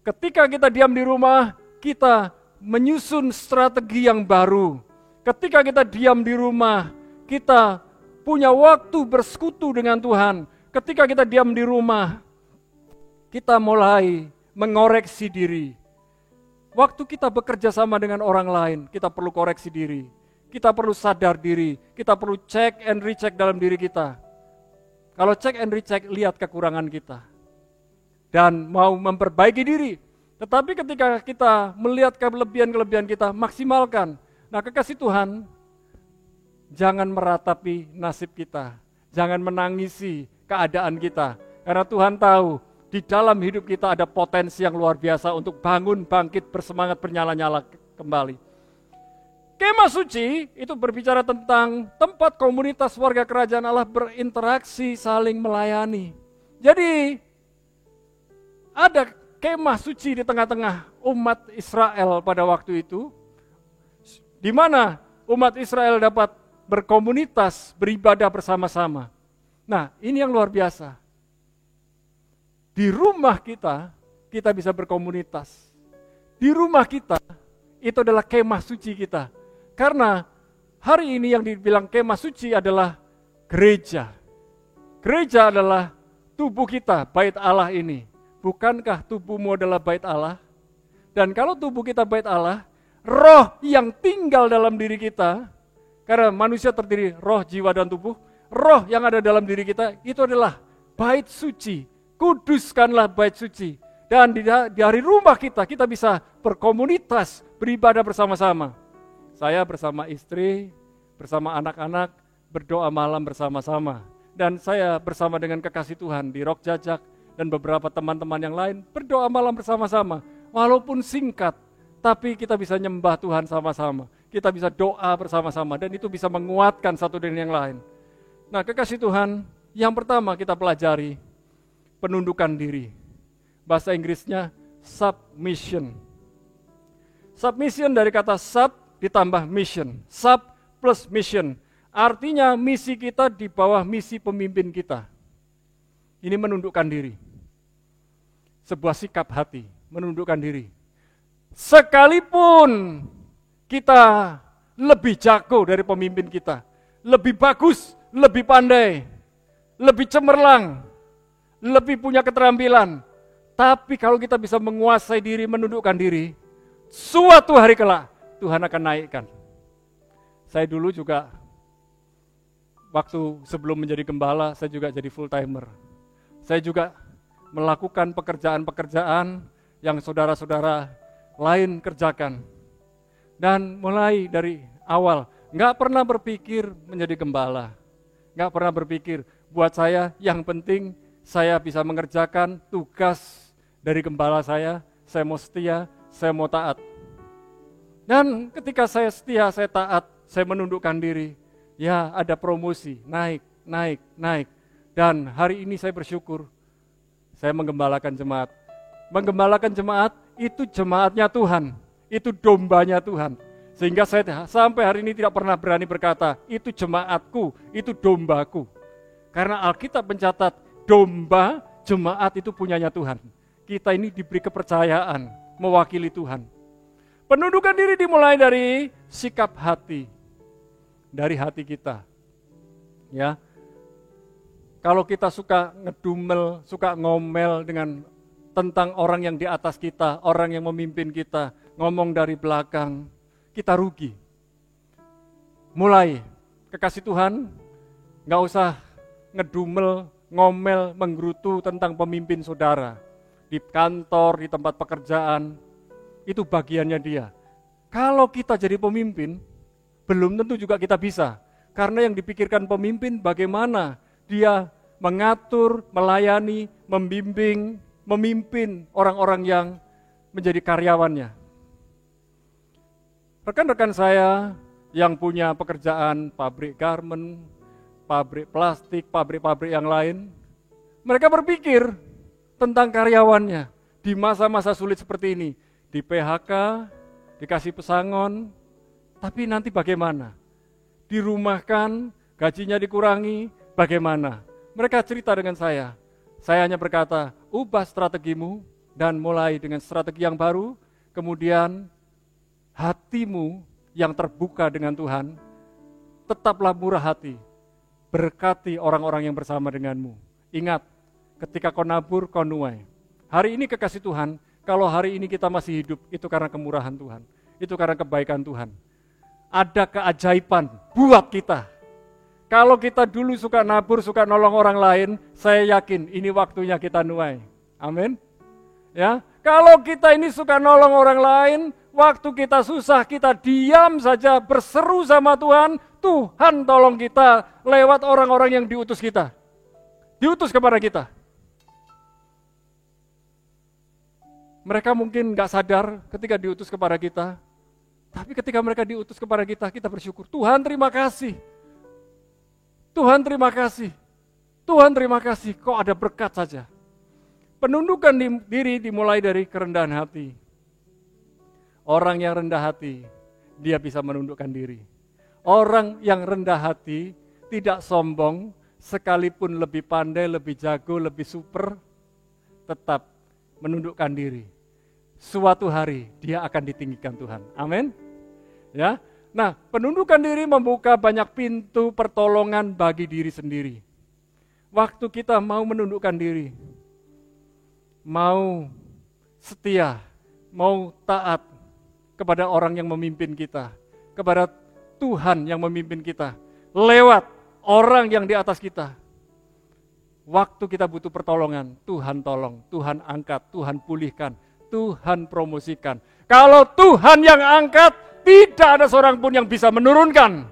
Ketika kita diam di rumah, kita menyusun strategi yang baru. Ketika kita diam di rumah, kita punya waktu bersekutu dengan Tuhan. Ketika kita diam di rumah, kita mulai mengoreksi diri. Waktu kita bekerja sama dengan orang lain, kita perlu koreksi diri. Kita perlu sadar diri, kita perlu check and recheck dalam diri kita. Kalau check and recheck, lihat kekurangan kita. Dan mau memperbaiki diri. Tetapi ketika kita melihat kelebihan-kelebihan kita, maksimalkan. Nah, kekasih Tuhan, jangan meratapi nasib kita. Jangan menangisi keadaan kita. Karena Tuhan tahu, di dalam hidup kita ada potensi yang luar biasa untuk bangun, bangkit, bersemangat, bernyala-nyala kembali. Kemah suci itu berbicara tentang tempat komunitas warga kerajaan Allah berinteraksi, saling melayani. Jadi ada kemah suci di tengah-tengah umat Israel pada waktu itu, di mana umat Israel dapat berkomunitas, beribadah bersama-sama. Nah, ini yang luar biasa. Di rumah kita bisa berkomunitas. Di rumah kita, itu adalah kemah suci kita. Karena hari ini yang dibilang kemah suci adalah gereja. Gereja adalah tubuh kita, bait Allah ini. Bukankah tubuhmu adalah bait Allah? Dan kalau tubuh kita bait Allah, roh yang tinggal dalam diri kita, karena manusia terdiri roh, jiwa, dan tubuh, roh yang ada dalam diri kita, itu adalah bait suci. Kuduskanlah bait suci. Dan di hari rumah kita bisa berkomunitas, beribadah bersama-sama. Saya bersama istri, bersama anak-anak, berdoa malam bersama-sama. Dan saya bersama dengan kekasih Tuhan di Rock Jajak dan beberapa teman-teman yang lain, berdoa malam bersama-sama. Walaupun singkat, tapi kita bisa nyembah Tuhan sama-sama. Kita bisa doa bersama-sama dan itu bisa menguatkan satu dengan yang lain. Nah, kekasih Tuhan, yang pertama kita pelajari, penundukan diri. Bahasa Inggrisnya submission. Submission dari kata sub ditambah mission. Sub plus mission. Artinya misi kita di bawah misi pemimpin kita. Ini menundukkan diri. Sebuah sikap hati, menundukkan diri. Sekalipun kita lebih jago dari pemimpin kita, lebih bagus, lebih pandai, lebih cemerlang, lebih punya keterampilan. Tapi kalau kita bisa menguasai diri, menundukkan diri, suatu hari kelak Tuhan akan naikkan. Saya dulu juga, waktu sebelum menjadi gembala, saya juga jadi full timer. Saya juga melakukan pekerjaan-pekerjaan yang saudara-saudara lain kerjakan. Dan mulai dari awal, nggak pernah berpikir menjadi gembala. Nggak pernah berpikir, buat saya yang penting saya bisa mengerjakan tugas dari gembala saya mau setia, saya mau taat. Dan ketika saya setia, saya taat, saya menundukkan diri, ya ada promosi, naik. Dan hari ini saya bersyukur, saya menggembalakan jemaat. Menggembalakan jemaat, itu jemaatnya Tuhan, itu dombanya Tuhan. Sehingga saya sampai hari ini tidak pernah berani berkata, itu jemaatku, itu dombaku. Karena Alkitab mencatat, domba jemaat itu punyanya Tuhan. Kita ini diberi kepercayaan mewakili Tuhan. Penundukan diri dimulai dari sikap hati. Dari hati kita. Ya. Kalau kita suka ngedumel, suka ngomel dengan tentang orang yang di atas kita, orang yang memimpin kita, ngomong dari belakang, kita rugi. mulai kekasih Tuhan, nggak usah ngedumel, ngomel, menggerutu tentang pemimpin saudara. Di kantor, di tempat pekerjaan, itu bagiannya dia. Kalau kita jadi pemimpin, belum tentu juga kita bisa. Karena yang dipikirkan pemimpin bagaimana dia mengatur, melayani, membimbing, memimpin orang-orang yang menjadi karyawannya. Rekan-rekan saya yang punya pekerjaan pabrik garment, pabrik plastik, pabrik-pabrik yang lain, mereka berpikir tentang karyawannya di masa-masa sulit seperti ini. Di PHK, dikasih pesangon, tapi nanti bagaimana? Dirumahkan, gajinya dikurangi, bagaimana? Mereka cerita dengan saya hanya berkata, ubah strategimu dan mulai dengan strategi yang baru, kemudian hatimu yang terbuka dengan Tuhan, tetaplah murah hati, berkati orang-orang yang bersama denganmu. Ingat, ketika kau nabur, kau nuai. Hari ini kekasih Tuhan, kalau hari ini kita masih hidup, itu karena kemurahan Tuhan, itu karena kebaikan Tuhan. Ada keajaiban buat kita. Kalau kita dulu suka nabur, suka nolong orang lain, saya yakin ini waktunya kita nuai. Amin. Ya, kalau kita ini suka nolong orang lain, waktu kita susah, kita diam saja, berseru sama Tuhan, Tuhan tolong kita lewat orang-orang yang diutus kita. Diutus kepada kita. Mereka mungkin gak sadar ketika diutus kepada kita, tapi ketika mereka diutus kepada kita, kita bersyukur. Tuhan terima kasih. Tuhan terima kasih. Tuhan terima kasih, kok ada berkat saja. Penundukan diri dimulai dari kerendahan hati. Orang yang rendah hati, dia bisa menundukkan diri. Orang yang rendah hati, tidak sombong, sekalipun lebih pandai, lebih jago, lebih super, tetap menundukkan diri. Suatu hari dia akan ditinggikan Tuhan. Amin. Ya. Nah, penundukan diri membuka banyak pintu pertolongan bagi diri sendiri. Waktu kita mau menundukkan diri, mau setia, mau taat kepada orang yang memimpin kita, kepada Tuhan yang memimpin kita, lewat orang yang di atas kita. Waktu kita butuh pertolongan, Tuhan tolong, Tuhan angkat, Tuhan pulihkan, Tuhan promosikan. Kalau Tuhan yang angkat, tidak ada seorang pun yang bisa menurunkan.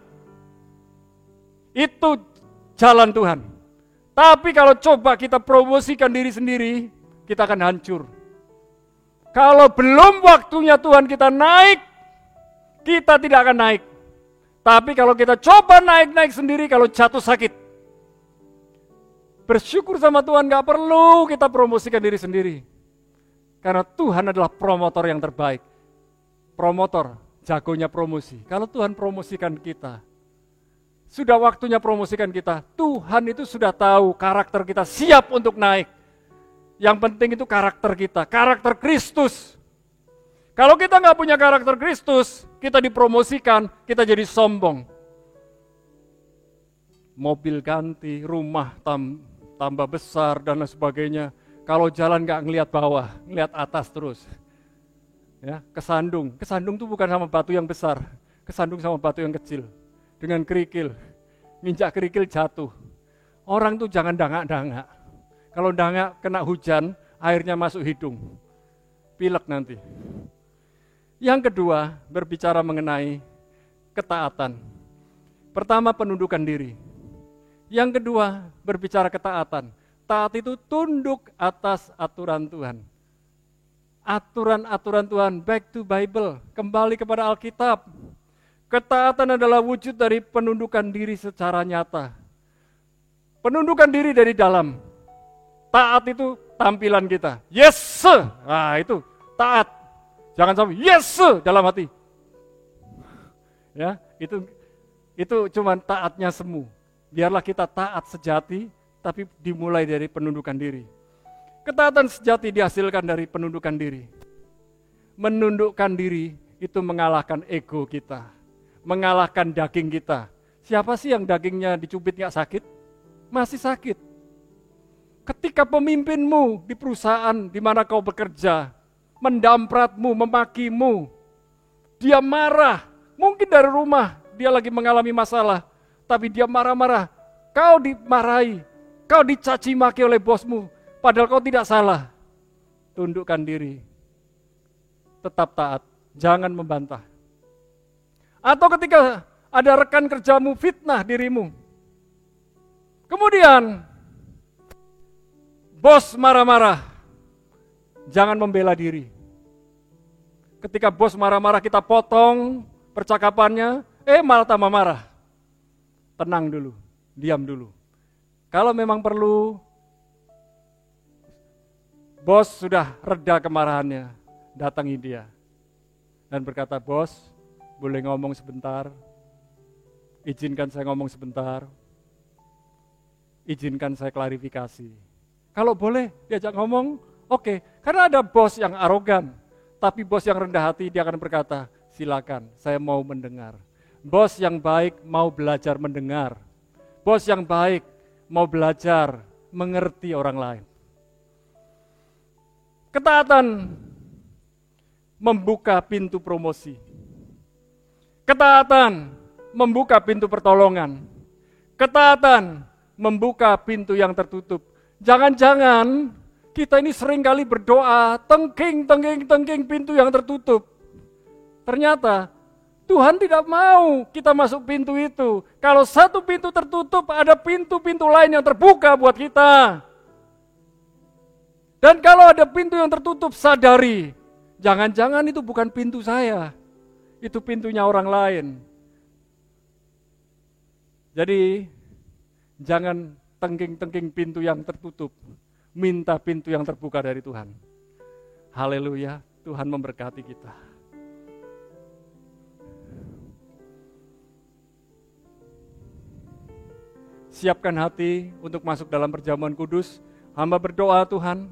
Itu jalan Tuhan. Tapi kalau coba kita promosikan diri sendiri, kita akan hancur. Kalau belum waktunya Tuhan kita naik, kita tidak akan naik. Tapi kalau kita coba naik-naik sendiri, kalau jatuh sakit. Bersyukur sama Tuhan, gak perlu kita promosikan diri sendiri. Karena Tuhan adalah promotor yang terbaik. Promotor, jagonya promosi. Kalau Tuhan promosikan kita, sudah waktunya promosikan kita. Tuhan itu sudah tahu karakter kita siap untuk naik. Yang penting itu karakter kita, karakter Kristus. Kalau kita nggak punya karakter Kristus, kita dipromosikan, kita jadi sombong. Mobil ganti, rumah tambah besar dan lain sebagainya. Kalau jalan nggak ngelihat bawah, ngelihat atas terus. Ya, kesandung itu bukan sama batu yang besar, kesandung sama batu yang kecil. Dengan kerikil, nginjak kerikil jatuh. Orang tuh jangan dangak-dangak. Kalau dangak kena hujan, airnya masuk hidung. Pilek nanti. Yang kedua, berbicara mengenai ketaatan. Pertama, penundukan diri. Yang kedua, berbicara ketaatan. Taat itu tunduk atas aturan Tuhan. Aturan-aturan Tuhan, back to Bible, kembali kepada Alkitab. Ketaatan adalah wujud dari penundukan diri secara nyata. Penundukan diri dari dalam. Taat itu tampilan kita. Yes, sir. Nah, itu taat. Jangan sampai yes, sir, dalam hati. Ya, itu cuma taatnya semu. Biarlah kita taat sejati, tapi dimulai dari penundukan diri. Ketaatan sejati dihasilkan dari penundukan diri. Menundukkan diri itu mengalahkan ego kita, mengalahkan daging kita. Siapa sih yang dagingnya dicubit gak sakit? Masih sakit. Ketika pemimpinmu di perusahaan di mana kau bekerja, mendampratmu, memakimu, dia marah, mungkin dari rumah, dia lagi mengalami masalah, tapi dia marah-marah. Kau dimarahi, kau dicaci maki oleh bosmu, padahal kau tidak salah. Tundukkan diri, tetap taat, jangan membantah. Atau ketika ada rekan kerjamu fitnah dirimu, kemudian bos marah-marah, jangan membela diri. Ketika bos marah-marah kita potong percakapannya, malah tambah marah. Tenang dulu, diam dulu. Kalau memang perlu, bos sudah reda kemarahannya, datangi dia. Dan berkata, bos, boleh ngomong sebentar? Izinkan saya ngomong sebentar. Izinkan saya klarifikasi. Kalau boleh diajak ngomong, oke. Karena ada bos yang arogan, tapi bos yang rendah hati dia akan berkata, silakan, saya mau mendengar. Bos yang baik mau belajar mendengar. Bos yang baik mau belajar mengerti orang lain. Ketaatan membuka pintu promosi. Ketaatan membuka pintu pertolongan. Ketaatan membuka pintu yang tertutup. Jangan-jangan kita ini sering kali berdoa, tengking pintu yang tertutup. Ternyata Tuhan tidak mau kita masuk pintu itu. Kalau satu pintu tertutup, ada pintu-pintu lain yang terbuka buat kita. Dan kalau ada pintu yang tertutup, sadari, jangan-jangan itu bukan pintu saya, itu pintunya orang lain. Jadi, jangan tengking-tengking pintu yang tertutup, minta pintu yang terbuka dari Tuhan. Haleluya, Tuhan memberkati kita. Siapkan hati untuk masuk dalam perjamuan kudus. Hamba berdoa, Tuhan,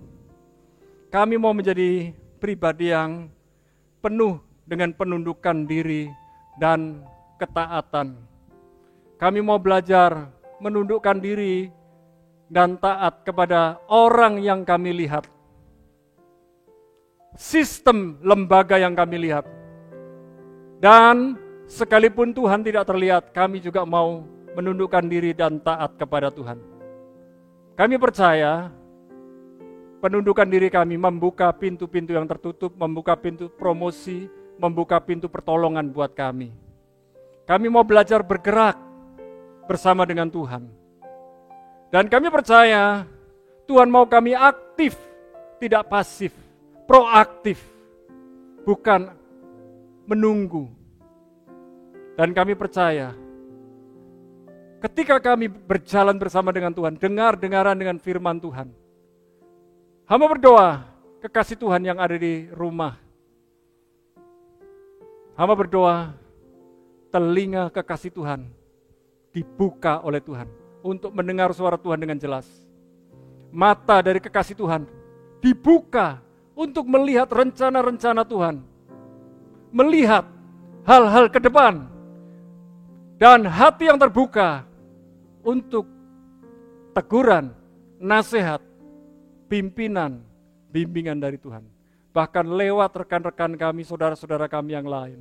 kami mau menjadi pribadi yang penuh dengan penundukan diri dan ketaatan. Kami mau belajar menundukkan diri dan taat kepada orang yang kami lihat. Sistem lembaga yang kami lihat. Dan sekalipun Tuhan tidak terlihat, kami juga mau menundukkan diri dan taat kepada Tuhan. Kami percaya penundukan diri kami membuka pintu-pintu yang tertutup, membuka pintu promosi, membuka pintu pertolongan buat kami. Kami mau belajar bergerak bersama dengan Tuhan. Dan kami percaya Tuhan mau kami aktif, tidak pasif, proaktif, bukan menunggu. Dan kami percaya ketika kami berjalan bersama dengan Tuhan, dengar-dengaran dengan firman Tuhan. Hamba berdoa, kekasih Tuhan yang ada di rumah. Hamba berdoa, telinga kekasih Tuhan dibuka oleh Tuhan untuk mendengar suara Tuhan dengan jelas. Mata dari kekasih Tuhan dibuka untuk melihat rencana-rencana Tuhan. Melihat hal-hal ke depan. Dan hati yang terbuka untuk teguran, nasihat, pimpinan, bimbingan dari Tuhan. Bahkan lewat rekan-rekan kami, saudara-saudara kami yang lain.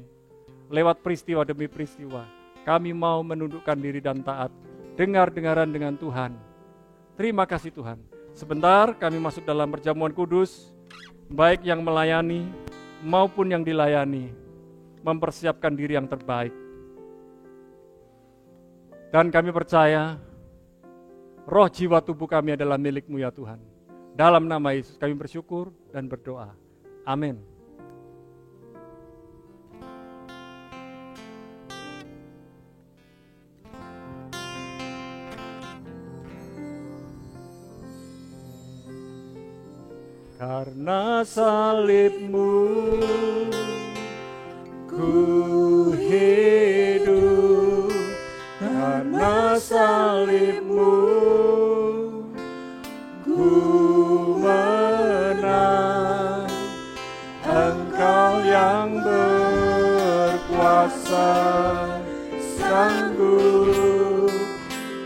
Lewat peristiwa demi peristiwa, kami mau menundukkan diri dan taat. Dengar-dengaran dengan Tuhan. Terima kasih Tuhan. Sebentar kami masuk dalam perjamuan kudus, baik yang melayani maupun yang dilayani, mempersiapkan diri yang terbaik. Dan kami percaya, roh jiwa tubuh kami adalah milik-Mu ya Tuhan. Dalam nama Yesus kami bersyukur dan berdoa. Amin. Karena salib-Mu, ku hidup. Karena salib-Mu, ku menang. Engkau yang berkuasa, sanggup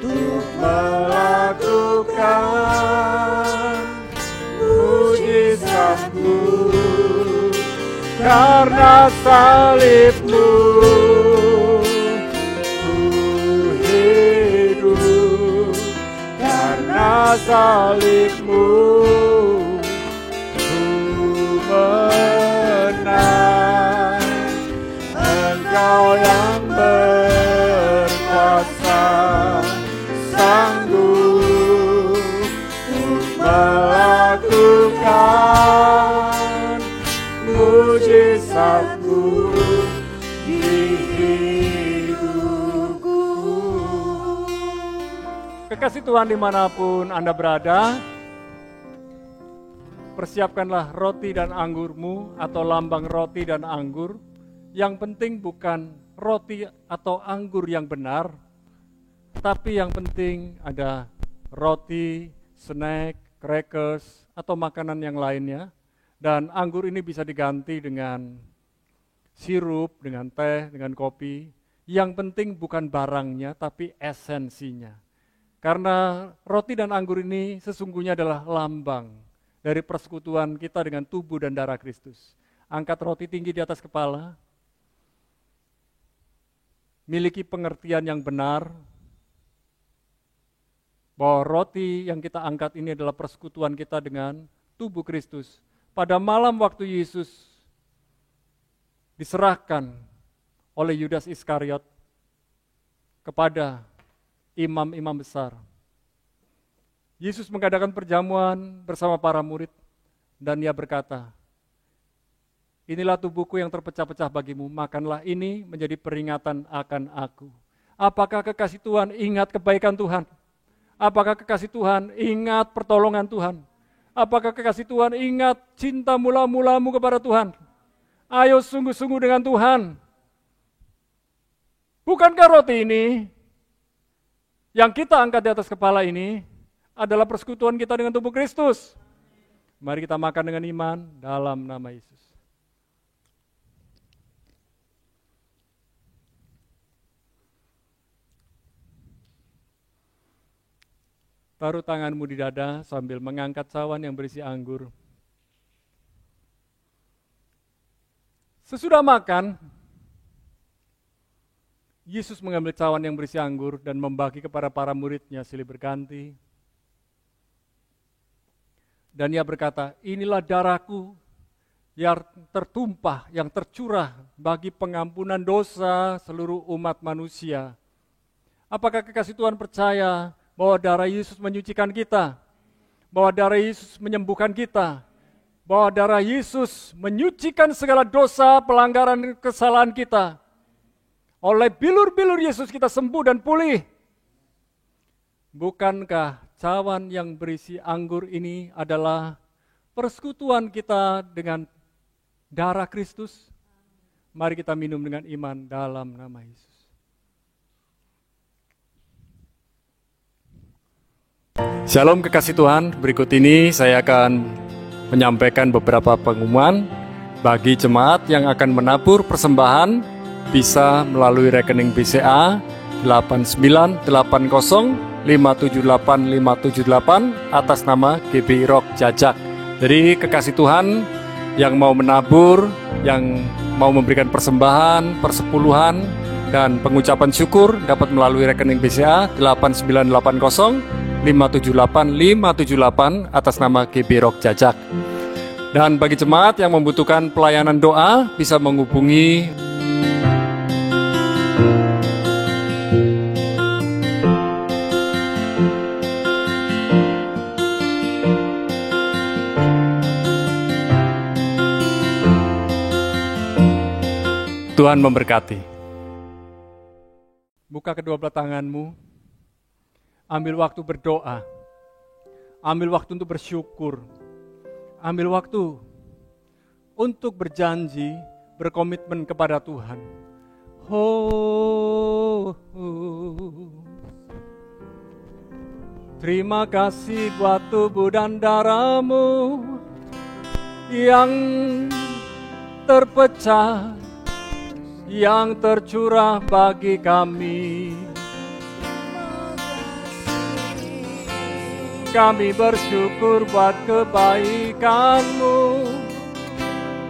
untuk melakukan mujizat-Mu. Karena salib-Mu, salibmu ku menang. Engkau yang berkuasa, sanggup melakukan mujizat-Mu di hidupku. Kekasih Tuhan dimanapun Anda berada, persiapkanlah roti dan anggurmu atau lambang roti dan anggur. Yang penting bukan roti atau anggur yang benar, tapi yang penting ada roti, snack, crackers, atau makanan yang lainnya. Dan anggur ini bisa diganti dengan sirup, dengan teh, dengan kopi. Yang penting bukan barangnya, tapi esensinya. Karena roti dan anggur ini sesungguhnya adalah lambang dari persekutuan kita dengan tubuh dan darah Kristus. Angkat roti tinggi di atas kepala. Miliki pengertian yang benar bahwa roti yang kita angkat ini adalah persekutuan kita dengan tubuh Kristus. Pada malam waktu Yesus diserahkan oleh Yudas Iskariot kepada imam-imam besar, Yesus mengadakan perjamuan bersama para murid dan Ia berkata, inilah tubuhku yang terpecah-pecah bagimu, makanlah ini menjadi peringatan akan aku. Apakah kekasih Tuhan ingat kebaikan Tuhan? Apakah kekasih Tuhan ingat pertolongan Tuhan? Apakah kekasih Tuhan ingat cinta mula-mulamu kepada Tuhan? Ayo sungguh-sungguh dengan Tuhan. Bukankah roti ini yang kita angkat di atas kepala ini adalah persekutuan kita dengan tubuh Kristus? Mari kita makan dengan iman dalam nama Yesus. Taruh tanganmu di dada sambil mengangkat cawan yang berisi anggur. Sesudah makan, Yesus mengambil cawan yang berisi anggur dan membagi kepada para muridnya silih berganti. Dan Ia berkata, inilah darahku yang tertumpah, yang tercurah bagi pengampunan dosa seluruh umat manusia. Apakah kekasih Tuhan percaya bahwa darah Yesus menyucikan kita, bahwa darah Yesus menyembuhkan kita, bahwa darah Yesus menyucikan segala dosa, pelanggaran, kesalahan kita. Oleh bilur-bilur Yesus kita sembuh dan pulih. Bukankah cawan yang berisi anggur ini adalah persekutuan kita dengan darah Kristus? Mari kita minum dengan iman dalam nama Yesus. Shalom kekasih Tuhan, berikut ini saya akan menyampaikan beberapa pengumuman bagi jemaat yang akan menabur persembahan bisa melalui rekening BCA 8980578578 atas nama GBI Rock Jajak. Jadi kekasih Tuhan yang mau menabur, yang mau memberikan persembahan, persepuluhan, dan pengucapan syukur dapat melalui rekening BCA 8980578578 atas nama GBI Rock Jajak. Dan bagi jemaat yang membutuhkan pelayanan doa bisa menghubungi Tuhan memberkati. Buka kedua belah tanganmu, ambil waktu berdoa, ambil waktu untuk bersyukur, ambil waktu untuk berjanji, berkomitmen kepada Tuhan. Terima kasih buat tubuh dan darahmu yang terpecah, yang tercurah bagi kami. Kami bersyukur buat kebaikan-Mu,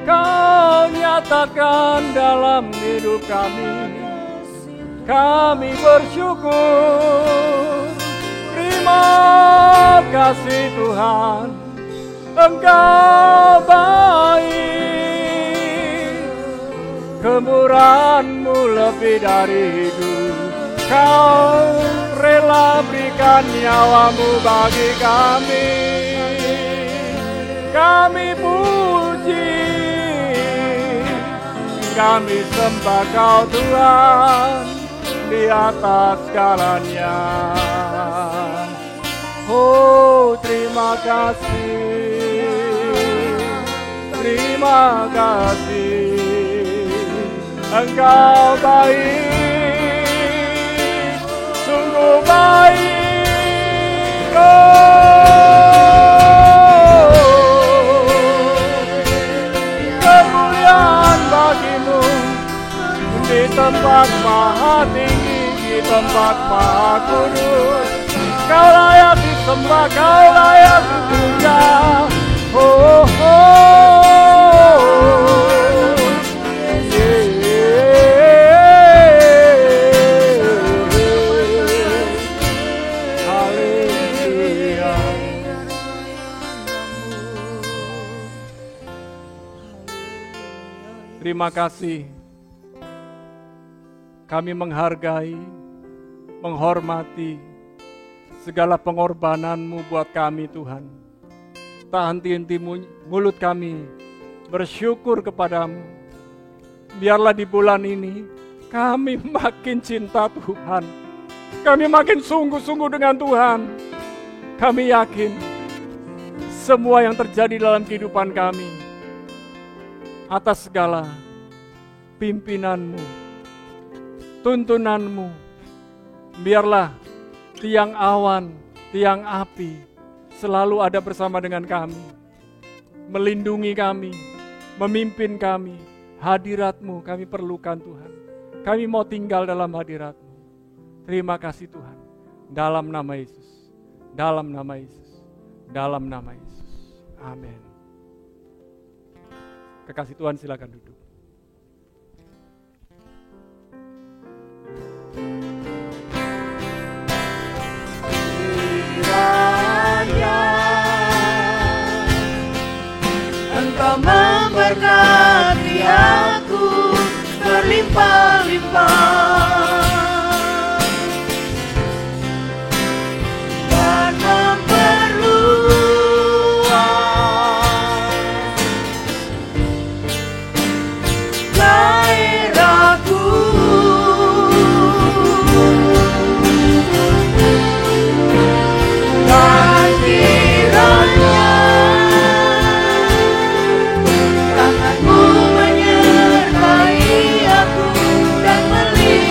Kau nyatakan dalam hidup kami. Kami bersyukur, Terima kasih Tuhan, Engkau baik, kemurahan-Mu lebih dari hidup. Kau rela berikan nyawa-Mu bagi kami. Kami puji, kami sembah Kau Tuhan di atas segalanya. Oh, terima kasih, terima kasih. Engkau baik, sungguh baik. Oh, kemuliaan bagi-Mu di tempat maha tinggi, di tempat maha kudus. Kau layak disembah, Kau layak dipuja. Oh, haleluya. Terima kasih. Kami menghargai, menghormati segala pengorbanan-Mu buat kami Tuhan. Tak henti-henti mulut kami bersyukur kepadamu. Biarlah di bulan ini kami makin cinta Tuhan. Kami makin sungguh-sungguh dengan Tuhan. Kami yakin semua yang terjadi dalam kehidupan kami atas segala pimpinan-Mu, tuntunan-Mu. Biarlah tiang awan, tiang api selalu ada bersama dengan kami, melindungi kami, memimpin kami. Hadirat-Mu kami perlukan Tuhan. Kami mau tinggal dalam hadirat-Mu. Terima kasih Tuhan. Dalam nama Yesus, dalam nama Yesus, dalam nama Yesus. Amin. Kekasih Tuhan, silakan duduk. Engkau memberkati aku berlimpah-limpah dan memperluas gairahku. Dan kiranya tangan-Mu menyertai aku dan melindungi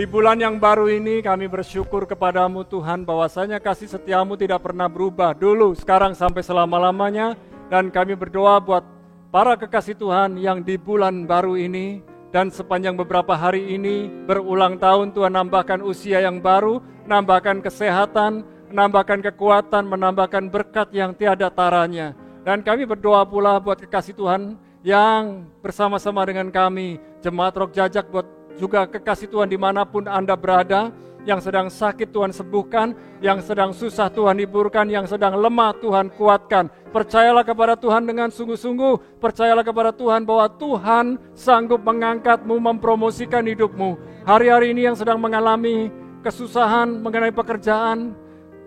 Di bulan yang baru ini kami bersyukur kepadamu Tuhan bahwasanya kasih setiamu tidak pernah berubah dulu, sekarang sampai selama-lamanya. Dan kami berdoa buat para kekasih Tuhan yang di bulan baru ini dan sepanjang beberapa hari ini berulang tahun, Tuhan nambahkan usia yang baru, nambahkan kesehatan, menambahkan kekuatan, menambahkan berkat yang tiada taranya. Dan kami berdoa pula buat kekasih Tuhan yang bersama-sama dengan kami, Jemaat Roh Jajak, buat juga kekasih Tuhan dimanapun Anda berada, yang sedang sakit Tuhan sembuhkan, yang sedang susah Tuhan hiburkan, yang sedang lemah Tuhan kuatkan. Percayalah kepada Tuhan dengan sungguh-sungguh, percayalah kepada Tuhan bahwa Tuhan sanggup mengangkatmu, mempromosikan hidupmu. Hari-hari ini yang sedang mengalami kesusahan mengenai pekerjaan,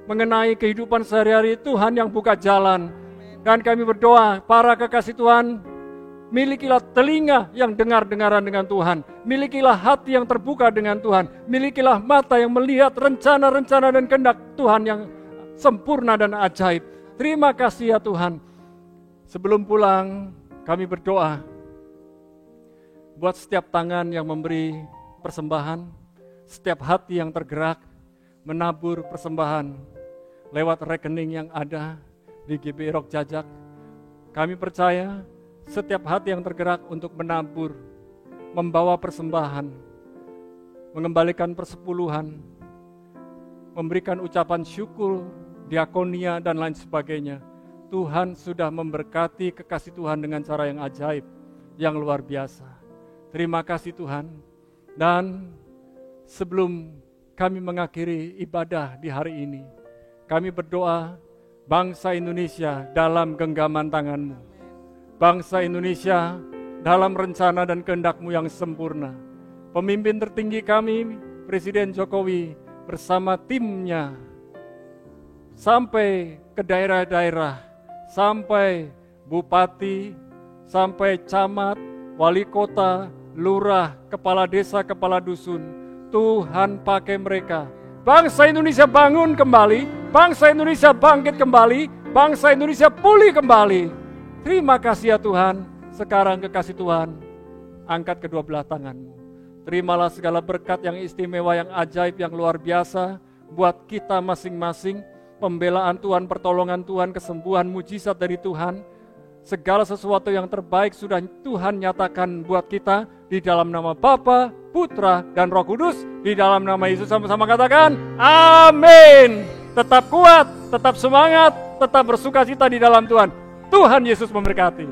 mengenai kehidupan sehari-hari, Tuhan yang buka jalan. Dan kami berdoa, para kekasih Tuhan, milikilah telinga yang dengar-dengaran dengan Tuhan. Milikilah hati yang terbuka dengan Tuhan. Milikilah mata yang melihat rencana-rencana dan kehendak Tuhan yang sempurna dan ajaib. Terima kasih ya Tuhan. Sebelum pulang, kami berdoa buat setiap tangan yang memberi persembahan, setiap hati yang tergerak menabur persembahan lewat rekening yang ada di GBI Roh Jajak. Kami percaya setiap hati yang tergerak untuk menabur, membawa persembahan, mengembalikan persepuluhan, memberikan ucapan syukur, diakonia, dan lain sebagainya. Tuhan sudah memberkati kekasih Tuhan dengan cara yang ajaib, yang luar biasa. Terima kasih Tuhan. Dan sebelum kami mengakhiri ibadah di hari ini, kami berdoa bangsa Indonesia dalam genggaman tangan-Mu. Bangsa Indonesia dalam rencana dan kehendak-Mu yang sempurna. Pemimpin tertinggi kami, Presiden Jokowi bersama timnya, sampai ke daerah-daerah, sampai bupati, sampai camat, wali kota, lurah, kepala desa, kepala dusun. Tuhan pakai mereka. Bangsa Indonesia bangun kembali, bangsa Indonesia bangkit kembali, bangsa Indonesia pulih kembali. Terima kasih ya Tuhan. Sekarang kekasih Tuhan, angkat kedua belah tangan-Mu. Terimalah segala berkat yang istimewa, yang ajaib, yang luar biasa buat kita masing-masing. Pembelaan Tuhan, pertolongan Tuhan, kesembuhan, mujizat dari Tuhan. Segala sesuatu yang terbaik sudah Tuhan nyatakan buat kita di dalam nama Bapa, Putra, dan Roh Kudus. Di dalam nama Yesus sama-sama katakan, amin. Tetap kuat, tetap semangat, tetap bersukacita di dalam Tuhan. Tuhan Yesus memberkati.